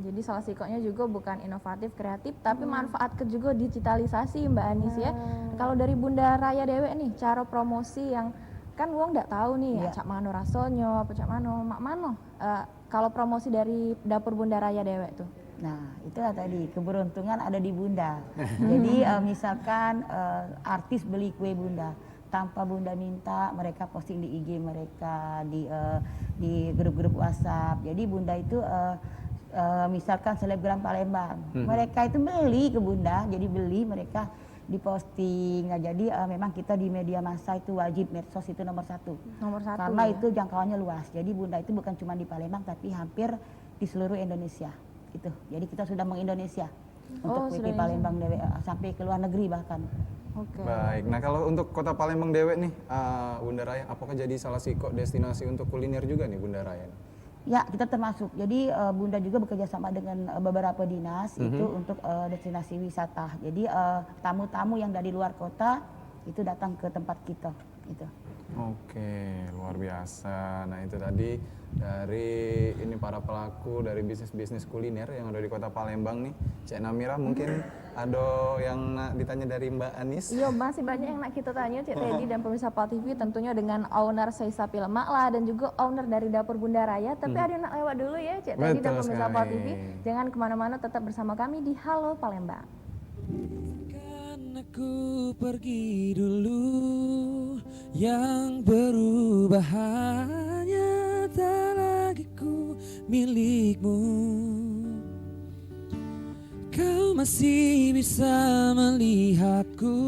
Jadi salah sikoknya juga bukan inovatif, kreatif, tapi manfaatkan juga digitalisasi Mbak Anis ya. Kalau dari Bunda Raya Dewe nih, cara promosi yang kan uang nggak tahu nih, cak mano rasonyo, apa cak mano, mak mano. Kalau promosi dari dapur Bunda Raya Dewe tuh. Nah, itulah tadi keberuntungan ada di Bunda. Jadi misalkan artis beli kue Bunda, tanpa Bunda minta, mereka posting di IG mereka, di grup-grup WhatsApp. Jadi Bunda itu misalkan selebgram Palembang, mereka itu beli ke Bunda, jadi beli mereka diposting. Nah, jadi memang kita di media massa itu wajib, medsos itu nomor satu. Karena itu jangkauannya luas. Jadi Bunda itu bukan cuma di Palembang tapi hampir di seluruh Indonesia. Itu. Jadi kita sudah meng-Indonesia untuk kue Palembang Dewe sampai ke luar negeri bahkan. Baik. Nah, kalau untuk Kota Palembang Dewe nih, Bunda Raya, apakah jadi salah sikok destinasi untuk kuliner juga nih Bunda Raya? Ya, kita termasuk. Jadi Bunda juga bekerja sama dengan beberapa dinas itu untuk destinasi wisata. Jadi tamu-tamu yang dari luar kota itu datang ke tempat kita. Gitu. Oke, luar biasa. Nah itu tadi dari ini para pelaku dari bisnis-bisnis kuliner yang ada di Kota Palembang nih. Cik Namira, mungkin ada yang nak ditanya dari Mbak Anis? Iya, masih banyak yang nak kita tanya Cik Teddy dan pemirsa PAL TV, tentunya dengan owner Seisapi Lemak lah dan juga owner dari Dapur Bunda Raya. Tapi ada yang nak lewat dulu ya Cik Teddy dan pemirsa PAL TV. Jangan kemana-mana, tetap bersama kami di Halo Palembang. Aku pergi dulu, yang berubah hanya tak lagi ku milikmu. Kau masih bisa melihatku,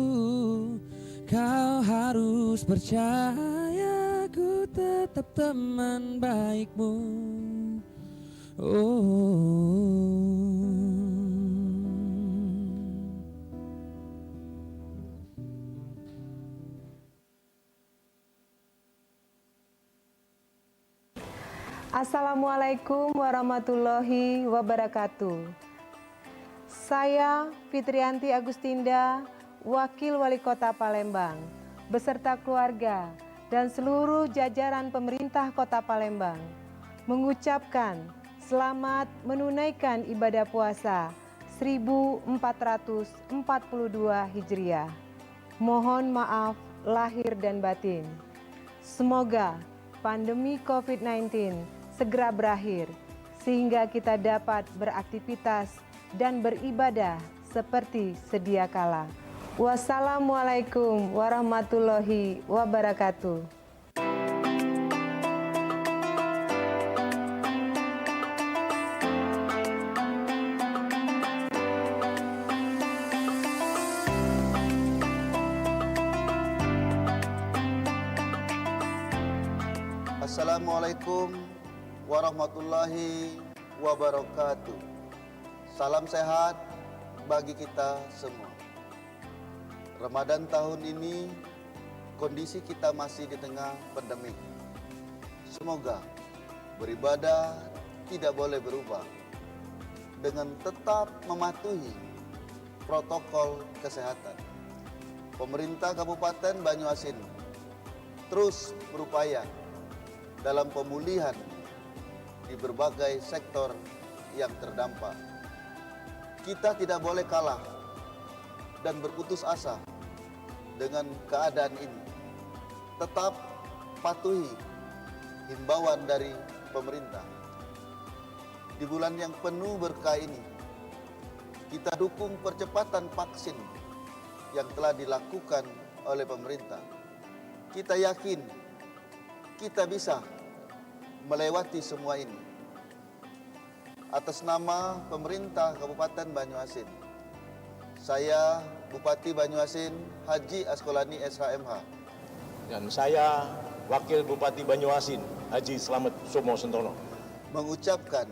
kau harus percaya ku tetap teman baikmu. Assalamualaikum warahmatullahi wabarakatuh. Saya Fitrianti Agustinda, Wakil Wali Kota Palembang, beserta keluarga dan seluruh jajaran pemerintah Kota Palembang, mengucapkan selamat menunaikan ibadah puasa 1442 Hijriah. Mohon maaf lahir dan batin. Semoga pandemi COVID-19 segera berakhir, sehingga kita dapat beraktivitas dan beribadah seperti sedia kala. Wassalamualaikum warahmatullahi wabarakatuh. Assalamualaikum warahmatullahi wabarakatuh. Salam sehat bagi kita semua. Ramadan tahun ini kondisi kita masih di tengah pandemi. Semoga beribadah tidak boleh berubah dengan tetap mematuhi protokol kesehatan. Pemerintah Kabupaten Banyuasin terus berupaya dalam pemulihan di berbagai sektor yang terdampak. Kita tidak boleh kalah dan berputus asa dengan keadaan ini. Tetap patuhi himbauan dari pemerintah. Di bulan yang penuh berkah ini, kita dukung percepatan vaksin yang telah dilakukan oleh pemerintah. Kita yakin kita bisa melewati semua ini. Atas nama pemerintah Kabupaten Banyuasin, saya Bupati Banyuasin Haji Askolani SHMH. Dan saya Wakil Bupati Banyuasin Haji Slamet Somo Sentono, mengucapkan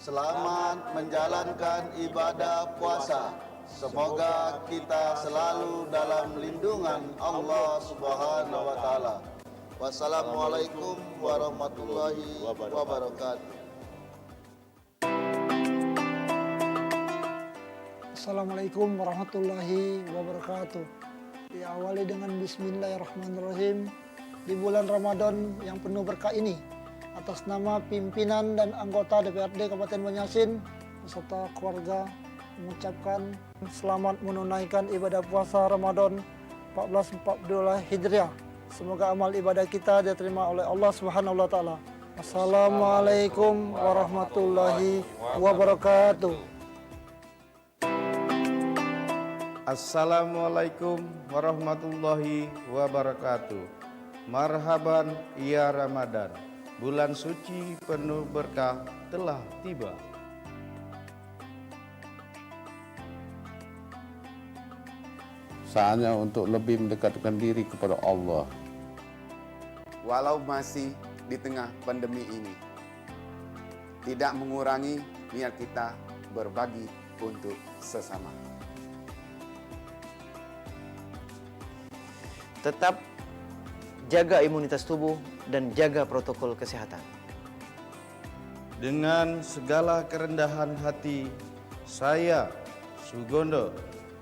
selamat menjalankan ibadah puasa. Semoga kita selalu dalam lindungan Allah Subhanahu wa Ta'ala. Wassalamualaikum warahmatullahi wabarakatuh. Assalamualaikum warahmatullahi wabarakatuh. Diawali dengan bismillahirrahmanirrahim di bulan Ramadan yang penuh berkah ini, atas nama pimpinan dan anggota DPRD Kabupaten Banyuasin beserta keluarga mengucapkan selamat menunaikan ibadah puasa Ramadan 1442 Hijriah. Semoga amal ibadah kita diterima oleh Allah Subhanahu wa Ta'ala. Assalamualaikum warahmatullahi wabarakatuh. Assalamualaikum warahmatullahi wabarakatuh. Marhaban ya Ramadan. Bulan suci penuh berkah telah tiba. Saatnya untuk lebih mendekatkan diri kepada Allah. Walau masih di tengah pandemi ini, tidak mengurangi niat kita berbagi untuk sesama. Tetap jaga imunitas tubuh dan jaga protokol kesehatan. Dengan segala kerendahan hati, saya Sugondo,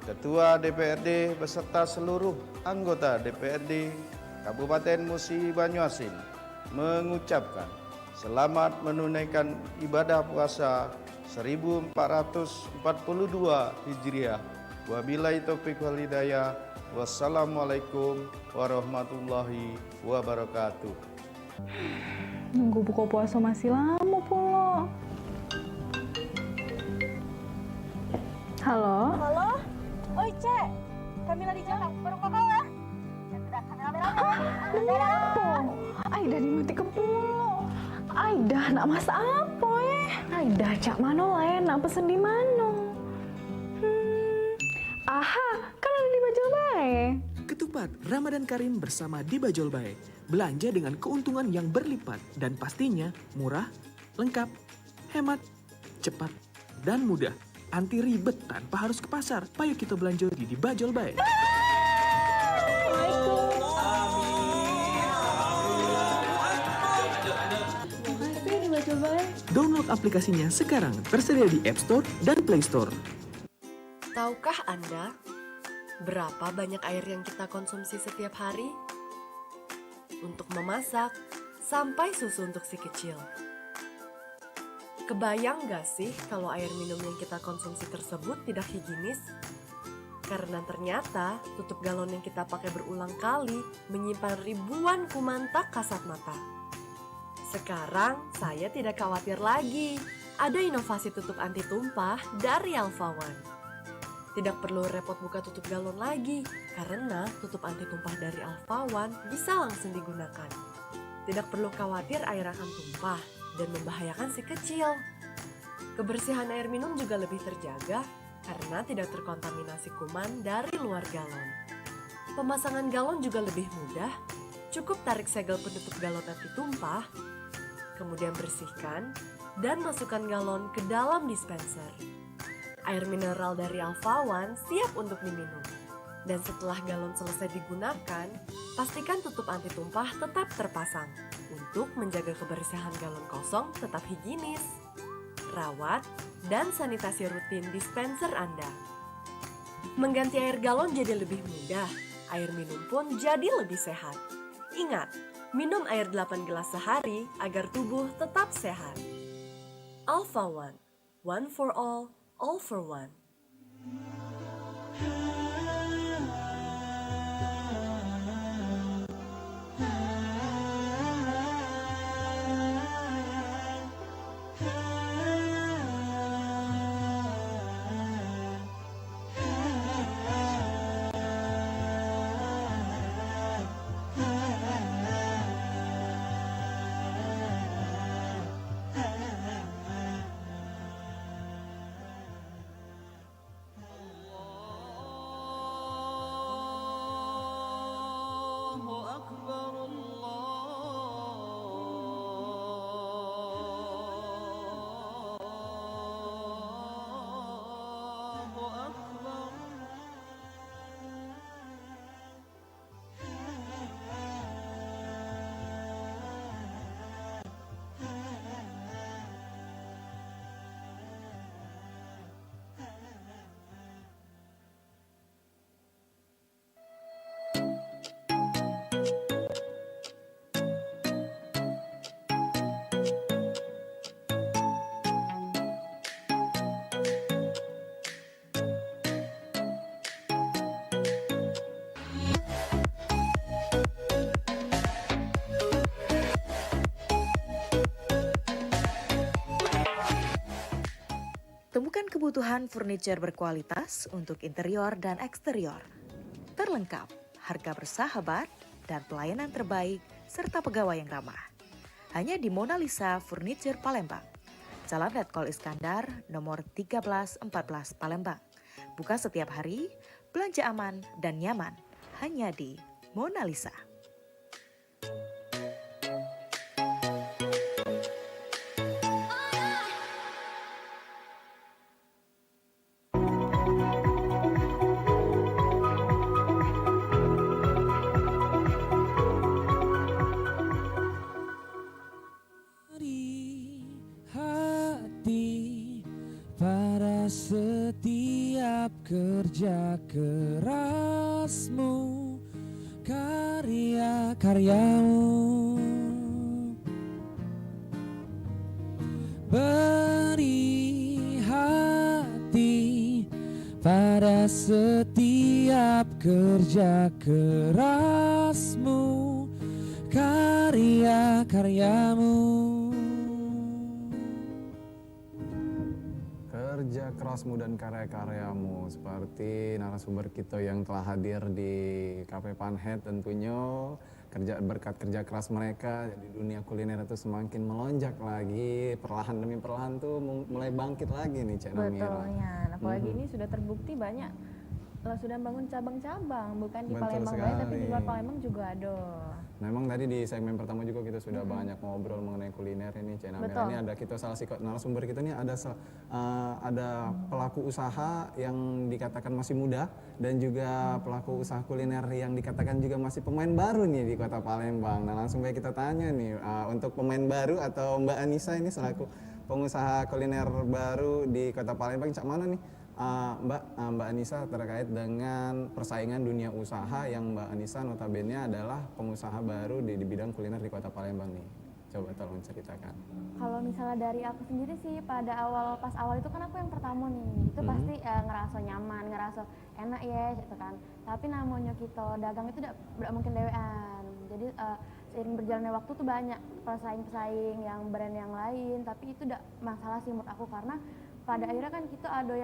Ketua DPRD beserta seluruh anggota DPRD Kabupaten Musi Banyuasin mengucapkan selamat menunaikan ibadah puasa 1442 Hijriah. Wabillahi taufiq wal hidayah. Wassalamualaikum warahmatullahi wabarakatuh. Nunggu buka puasa masih lama pula. Halo? Halo? Oi, Cek. Kamila di jalan. Baru kakak ya? Aida dimati ke pulau. Aida nak masak apa ya? Aida cak mano lain, nak pesen di mano? Aha, kan ada di Bajol Bae. Ketupat Ramadan Karim bersama di Bajol Bae. Belanja dengan keuntungan yang berlipat dan pastinya murah, lengkap, hemat, cepat, dan mudah. Anti ribet tanpa harus ke pasar. Payo kita belanja di Bajol Bae. Download aplikasinya sekarang, tersedia di App Store dan Play Store. Tahukah Anda berapa banyak air yang kita konsumsi setiap hari? Untuk memasak, sampai susu untuk si kecil. Kebayang gak sih kalau air minum yang kita konsumsi tersebut tidak higienis? Karena ternyata tutup galon yang kita pakai berulang kali menyimpan ribuan kuman tak kasat mata. Sekarang saya tidak khawatir lagi. Ada inovasi tutup anti tumpah dari Alpha One. Tidak perlu repot buka tutup galon lagi, karena tutup anti tumpah dari Alpha One bisa langsung digunakan. Tidak perlu khawatir air akan tumpah dan membahayakan si kecil. Kebersihan air minum juga lebih terjaga karena tidak terkontaminasi kuman dari luar galon. Pemasangan galon juga lebih mudah, cukup tarik segel penutup galon anti tumpah, kemudian bersihkan dan masukkan galon ke dalam dispenser. Air mineral dari Alpha One siap untuk diminum. Dan setelah galon selesai digunakan, pastikan tutup anti tumpah tetap terpasang untuk menjaga kebersihan galon kosong tetap higienis. Rawat dan sanitasi rutin dispenser Anda. Mengganti air galon jadi lebih mudah, air minum pun jadi lebih sehat. Ingat, minum air 8 gelas sehari agar tubuh tetap sehat. Alpha One, one for all for one. Temukan kebutuhan furniture berkualitas untuk interior dan eksterior. Terlengkap, harga bersahabat, dan pelayanan terbaik, serta pegawai yang ramah. Hanya di Mona Lisa Furniture Palembang. Jalan Letkol Iskandar, nomor 1314 Palembang. Buka setiap hari, belanja aman dan nyaman. Hanya di Mona Lisa. Pada setiap kerja kerasmu karya-karyamu, beri hati pada setiap kerja kerasmu, karya-karyamu. Kerja kerasmu dan karya-karyamu, seperti narasumber kita yang telah hadir di Cafe Panhead tentunya. Berkat kerja keras mereka, jadi dunia kuliner itu semakin melonjak lagi, perlahan demi perlahan tuh mulai bangkit lagi nih Cik Namira. Betul ya, apalagi ini sudah terbukti banyak sudah bangun cabang-cabang, bukan di Betul Palembang saja tapi di luar sekali. Palembang juga ada. Nah, memang tadi di segmen pertama juga kita sudah banyak ngobrol mengenai kuliner ini Cik Namira. Betul. Ini ada kita salah satu narasumber kita ini ada pelaku usaha yang dikatakan masih muda dan juga pelaku usaha kuliner yang dikatakan juga masih pemain baru nih di Kota Palembang. Nah, langsung baik kita tanya nih untuk pemain baru atau Mbak Anissa ini selaku pengusaha kuliner baru di Kota Palembang, cak mana nih? Mbak Anissa terkait dengan persaingan dunia usaha yang Mbak Anissa notabene adalah pengusaha baru di bidang kuliner di Kota Palembang nih. Coba tolong ceritakan. Kalau misalnya dari aku sendiri sih pas awal itu kan aku yang pertama nih, itu pasti ngerasa nyaman, ngerasa enak ya gitu kan. Tapi namanya kita dagang itu tidak mungkin dewean. Jadi seiring berjalannya waktu tuh banyak pesaing-pesaing yang brand yang lain, tapi itu tidak masalah sih menurut aku karena pada akhirnya kan kita ada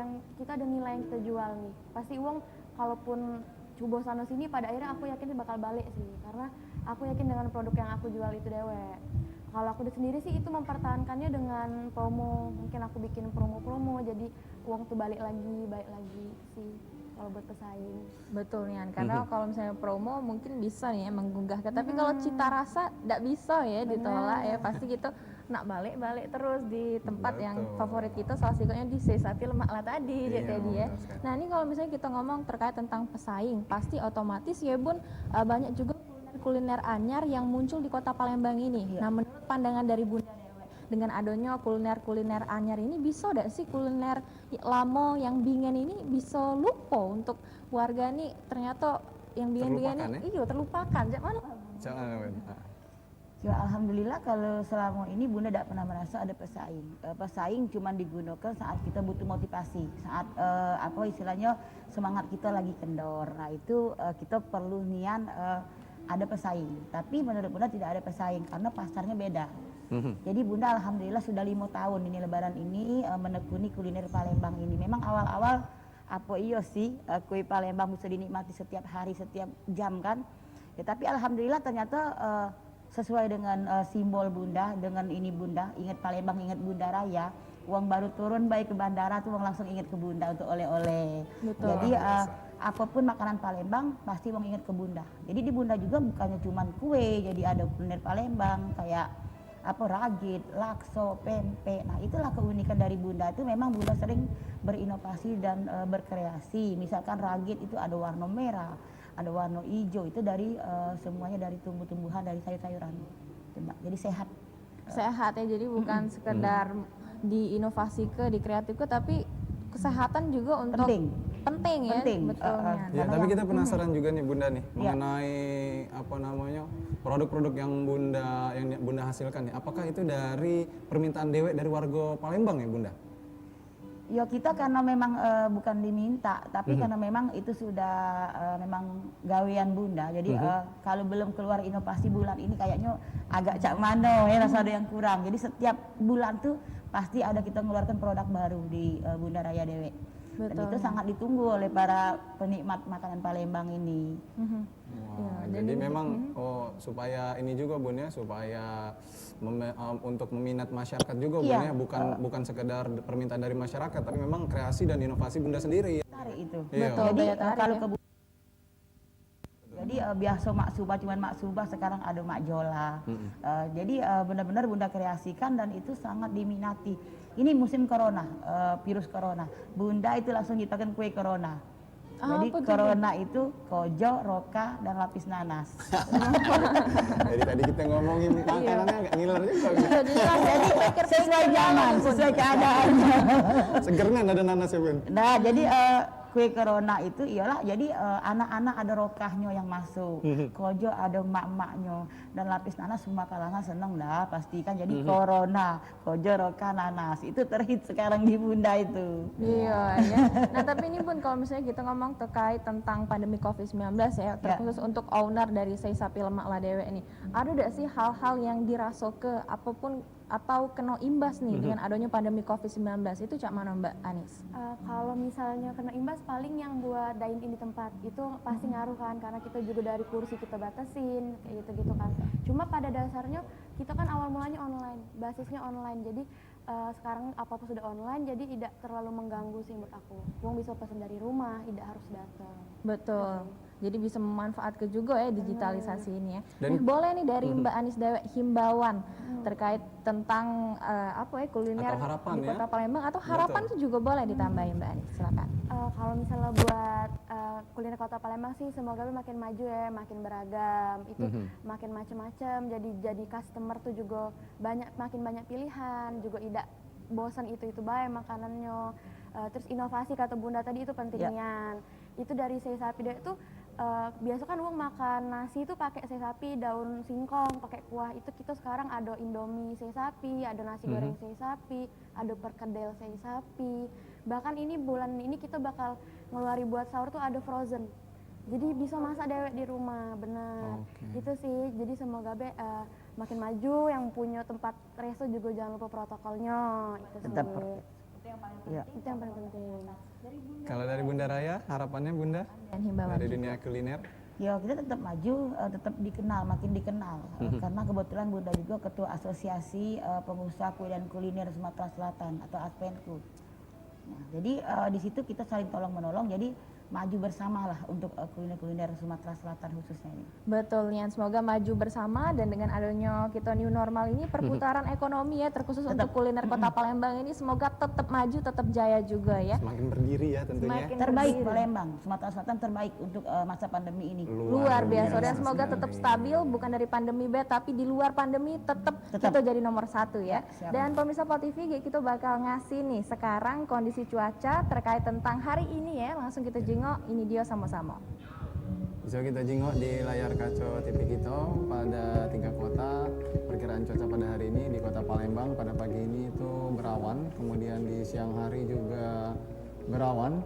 nilai yang kita jual nih. Pasti uang kalaupun coba sana sini pada akhirnya aku yakin bakal balik sih karena aku yakin dengan produk yang aku jual itu dewe. Kalau aku sendiri sih itu mempertahankannya dengan promo, mungkin aku bikin promo-promo jadi uang tuh balik lagi sih kalau buat pesaing. Betul Nian, karena kalau misalnya promo mungkin bisa nih ya menggugah, tapi kalau cita rasa tidak bisa ya ditolak ya, pasti gitu nak balik terus di tempat yang favorit kita, salah satunya di Sapi Lemak lah tadi jadi ya. Nah ini kalau misalnya kita ngomong terkait tentang pesaing, pasti otomatis ya Bun banyak juga kuliner anyar yang muncul di Kota Palembang ini. Nah menurut pandangan dari Bunda Dewe, dengan adanya kuliner anyar ini bisa tidak sih kuliner lama yang bingen ini bisa lupa untuk warga nih, ternyata yang bingen-bingen ini terlupakan. Jangan. Ya alhamdulillah kalau selama ini Bunda tidak pernah merasa ada pesaing. Pesaing cuma digunakan saat kita butuh motivasi, saat istilahnya semangat kita lagi kendor. Nah itu kita perlu nian ada pesaing. Tapi menurut Bunda tidak ada pesaing karena pasarnya beda. Jadi Bunda alhamdulillah sudah 5 tahun ini Lebaran ini menekuni kuliner Palembang ini. Memang awal-awal kue Palembang bisa dinikmati setiap hari, setiap jam kan. Ya, tapi alhamdulillah ternyata sesuai dengan simbol Bunda, dengan ini Bunda, ingat Palembang, ingat Bunda Raya, uang baru turun baik ke bandara tuh uang langsung ingat ke Bunda untuk oleh-oleh. Jadi apapun makanan Palembang pasti uang ingat ke Bunda. Jadi di Bunda juga bukannya cuma kue, jadi ada kuliner Palembang kayak ragit, lakso, pempek. Nah itulah keunikan dari Bunda, itu memang Bunda sering berinovasi dan berkreasi. Misalkan ragit itu ada warna merah, ada warna hijau, itu dari semuanya dari tumbuh-tumbuhan, dari sayur-sayuran. Jadi sehat ya, jadi bukan sekedar diinovasi di kreatif tapi kesehatan juga untuk penting ya. Betulnya. Ya, tapi kita penasaran juga nih Bunda nih mengenai produk-produk yang Bunda hasilkan nih. Apakah itu dari permintaan dewek dari warga Palembang ya Bunda? Ya kita karena memang bukan diminta, tapi karena memang itu sudah memang gawean Bunda. Jadi kalau belum keluar inovasi bulan ini kayaknya agak cak mano ya, rasa ada yang kurang. Jadi setiap bulan tuh pasti ada kita mengeluarkan produk baru di Bunda Raya Dewe. Dan itu sangat ditunggu oleh para penikmat makanan Palembang ini. Jadi memang supaya ini juga Bun ya, supaya untuk meminat masyarakat juga Bun ya, bukan sekedar permintaan dari masyarakat, tapi memang kreasi dan inovasi Bunda sendiri. Tarik itu. Betul. Jadi kalau ke jadi biasa Mak Subah cuman Mak Subah, sekarang ada Mak Jola. Jadi benar-benar Bunda kreasikan dan itu sangat diminati. Ini musim corona, virus corona. Bunda itu langsung nyiptakan kue corona. Jadi corona itu kojo, roka, dan lapis nanas. Jadi tadi kita ngomongin makanannya agak ngiler juga. Jadi sesuai zaman, sesuai keadaan. Segernya ada nanas ya Bun? Nah jadi kue corona itu ialah jadi anak-anak ada rokahnya yang masuk, kojo ada emak-emaknya, dan lapis nanas semua kalangan seneng lah pastikan. Jadi corona, kojo, rokah, nanas itu terhit sekarang di Bunda itu. Iya ya. Nah tapi ini Bun, kalau misalnya kita ngomong terkait tentang pandemi COVID-19 ya, terkhusus untuk owner dari Sei Sapi Lemak Ladewe ini, ada tidak sih hal-hal yang dirasoke apapun atau kena imbas nih dengan adanya pandemi COVID-19 itu cak mana Mbak Anis? Kalau misalnya kena imbas paling yang buat dine in di tempat itu pasti ngaruh kan, karena kita juga dari kursi kita batasin kayak gitu-gitu kan. Cuma pada dasarnya kita kan awal mulanya online, basisnya online, jadi sekarang apa-apa sudah online, jadi tidak terlalu mengganggu sih menurut aku. Wong bisa pesan dari rumah, tidak harus datang. Betul. Jadi bisa memanfaatkan juga ya digitalisasi ini ya. Dan boleh nih dari Mbak Anis Dewek himbauan terkait tentang apa ya kuliner Atau harapan di Kota ya? Palembang atau harapan itu juga boleh ditambahin Mbak Anis, silakan. Kalau misalnya buat kuliner Kota Palembang sih semoga makin maju ya, makin beragam, itu makin macam-macam. Jadi customer tuh juga makin banyak pilihan, juga tidak bosan itu baik makanannya. Terus inovasi kata Bunda tadi itu pentingnya. Itu dari Sei Sapi itu biasa kan uang makan nasi itu pakai sei sapi, daun singkong, pakai kuah. Itu kita sekarang ada Indomie sei sapi, ada nasi goreng sei sapi, ada perkedel sei sapi. Bahkan ini bulan ini kita bakal ngeluarin buat sahur tuh ada frozen. Jadi bisa masak dewek di rumah, benar. Itu sih. Jadi semoga makin maju, yang punya tempat resto juga jangan lupa protokolnya. Itu sih. Itu yang paling penting. Kalau dari Bunda Raya, harapannya Bunda dari dunia kuliner? Ya kita tetap maju, tetap dikenal, makin dikenal. Karena kebetulan Bunda juga ketua asosiasi pengusaha kue dan kuliner Sumatera Selatan atau ASPENKU. Nah, jadi di situ kita saling tolong menolong. Jadi maju bersama lah untuk kuliner-kuliner Sumatera Selatan khususnya ini. Betul Nian, semoga maju bersama dan dengan adanya kita new normal ini perputaran ekonomi ya terkhusus untuk kuliner Kota Palembang ini semoga tetap maju, tetap jaya juga ya. Semakin berdiri ya tentunya. Semakin terbaik Palembang, Sumatera Selatan terbaik untuk masa pandemi ini. Luar biasa dan semoga tetap stabil, bukan dari pandemi tapi di luar pandemi tetap kita jadi nomor 1 ya. Dan pemirsa Pol TV kita bakal ngasih nih sekarang kondisi cuaca terkait tentang hari ini ya, langsung kita ini dia sama-sama. Bisa kita jingok di layar kaca TV kita pada 3 kota. Perkiraan cuaca pada hari ini di Kota Palembang pada pagi ini itu berawan, kemudian di siang hari juga berawan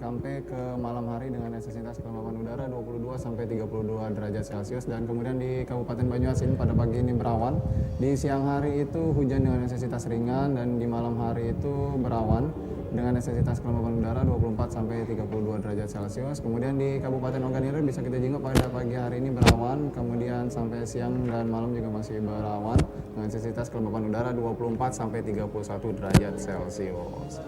sampai ke malam hari dengan intensitas kelembapan udara 22 sampai 32 derajat Celcius, dan kemudian di Kabupaten Banyuasin pada pagi ini berawan, di siang hari itu hujan dengan intensitas ringan, dan di malam hari itu berawan dengan intensitas kelembapan udara 24 sampai 32 derajat Celcius. Kemudian di Kabupaten Ogan Ilir bisa kita jingok pada pagi hari ini berawan, kemudian sampai siang dan malam juga masih berawan dengan intensitas kelembapan udara 24 sampai 31 derajat Celcius.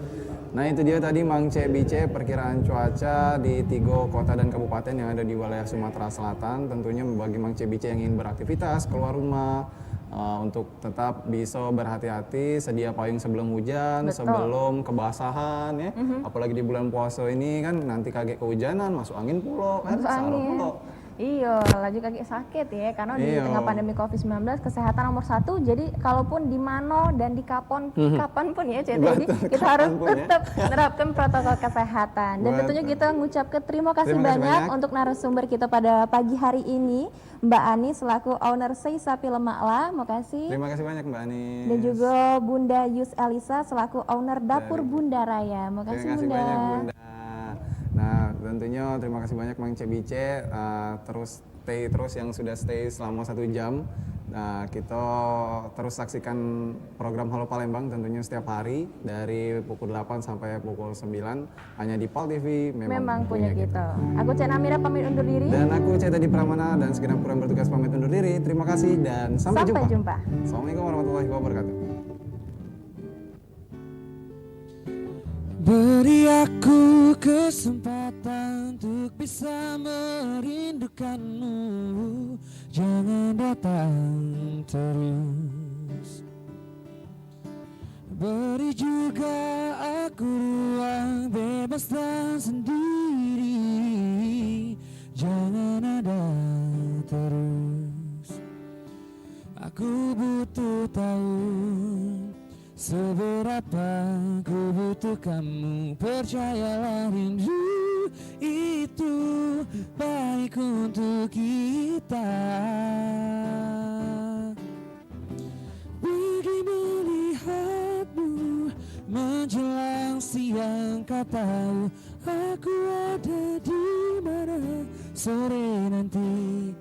Nah itu dia tadi Mang Bice perkiraan cuaca di 3 kota dan kabupaten yang ada di wilayah Sumatera Selatan. Tentunya bagi Mang Bice yang ingin beraktivitas keluar rumah, untuk tetap bisa berhati-hati, sedia payung sebelum hujan, sebelum kebasahan ya. Apalagi di bulan puasa ini kan nanti kaget kehujanan, masuk angin pulau kan, sarap pulau. Iya, lagi kaki sakit ya, karena di tengah pandemi COVID-19 kesehatan nomor 1. Jadi kalaupun di mana dan di kapan pun ya, jadi kita harus tetap menerapkan protokol kesehatan. Dan tentunya kita mengucapkan terima kasih banyak untuk narasumber kita pada pagi hari ini, Mbak Ani selaku owner Sei Sapi Lemak La, makasih. Terima kasih banyak Mbak Ani. Dan juga Bunda Yus Elisa selaku owner Dapur Bunda Raya, makasih Bunda. Terima kasih banyak Bunda. Nah tentunya terima kasih banyak Mang Bice, terus stay terus yang sudah stay selama 1 jam. Nah kita terus saksikan program Halo Palembang tentunya setiap hari dari pukul 8 sampai pukul 9 hanya di Pol TV memang punya kita. Aku Cek Namira pamit undur diri. Dan aku Cek Tadi Pramana dan segenap kru yang bertugas pamit undur diri. Terima kasih dan sampai jumpa. Assalamualaikum warahmatullahi wabarakatuh. Beri aku kesempatan untuk bisa merindukanmu, jangan datang terus. Beri juga aku ruang bebas dan sendiri, jangan ada terus. Aku butuh tahu seberapa ku butuh kamu, percayalah rindu untuk kita. Pergi melihatmu menjelang siang, kau tahu aku ada di mana sore nanti.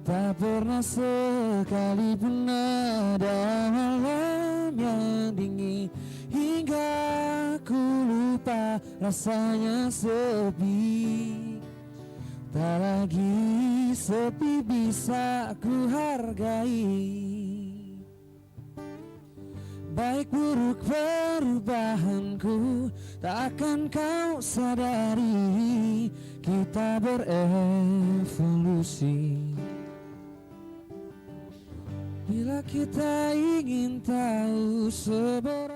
Tak pernah sekalipun ada malam yang dingin hingga aku lupa rasanya sepi. Tak lagi sepi bisa ku hargai. Baik buruk perubahanku takkan kau sadari. Kita berevolusi. Bila kita ingin tahu seberapa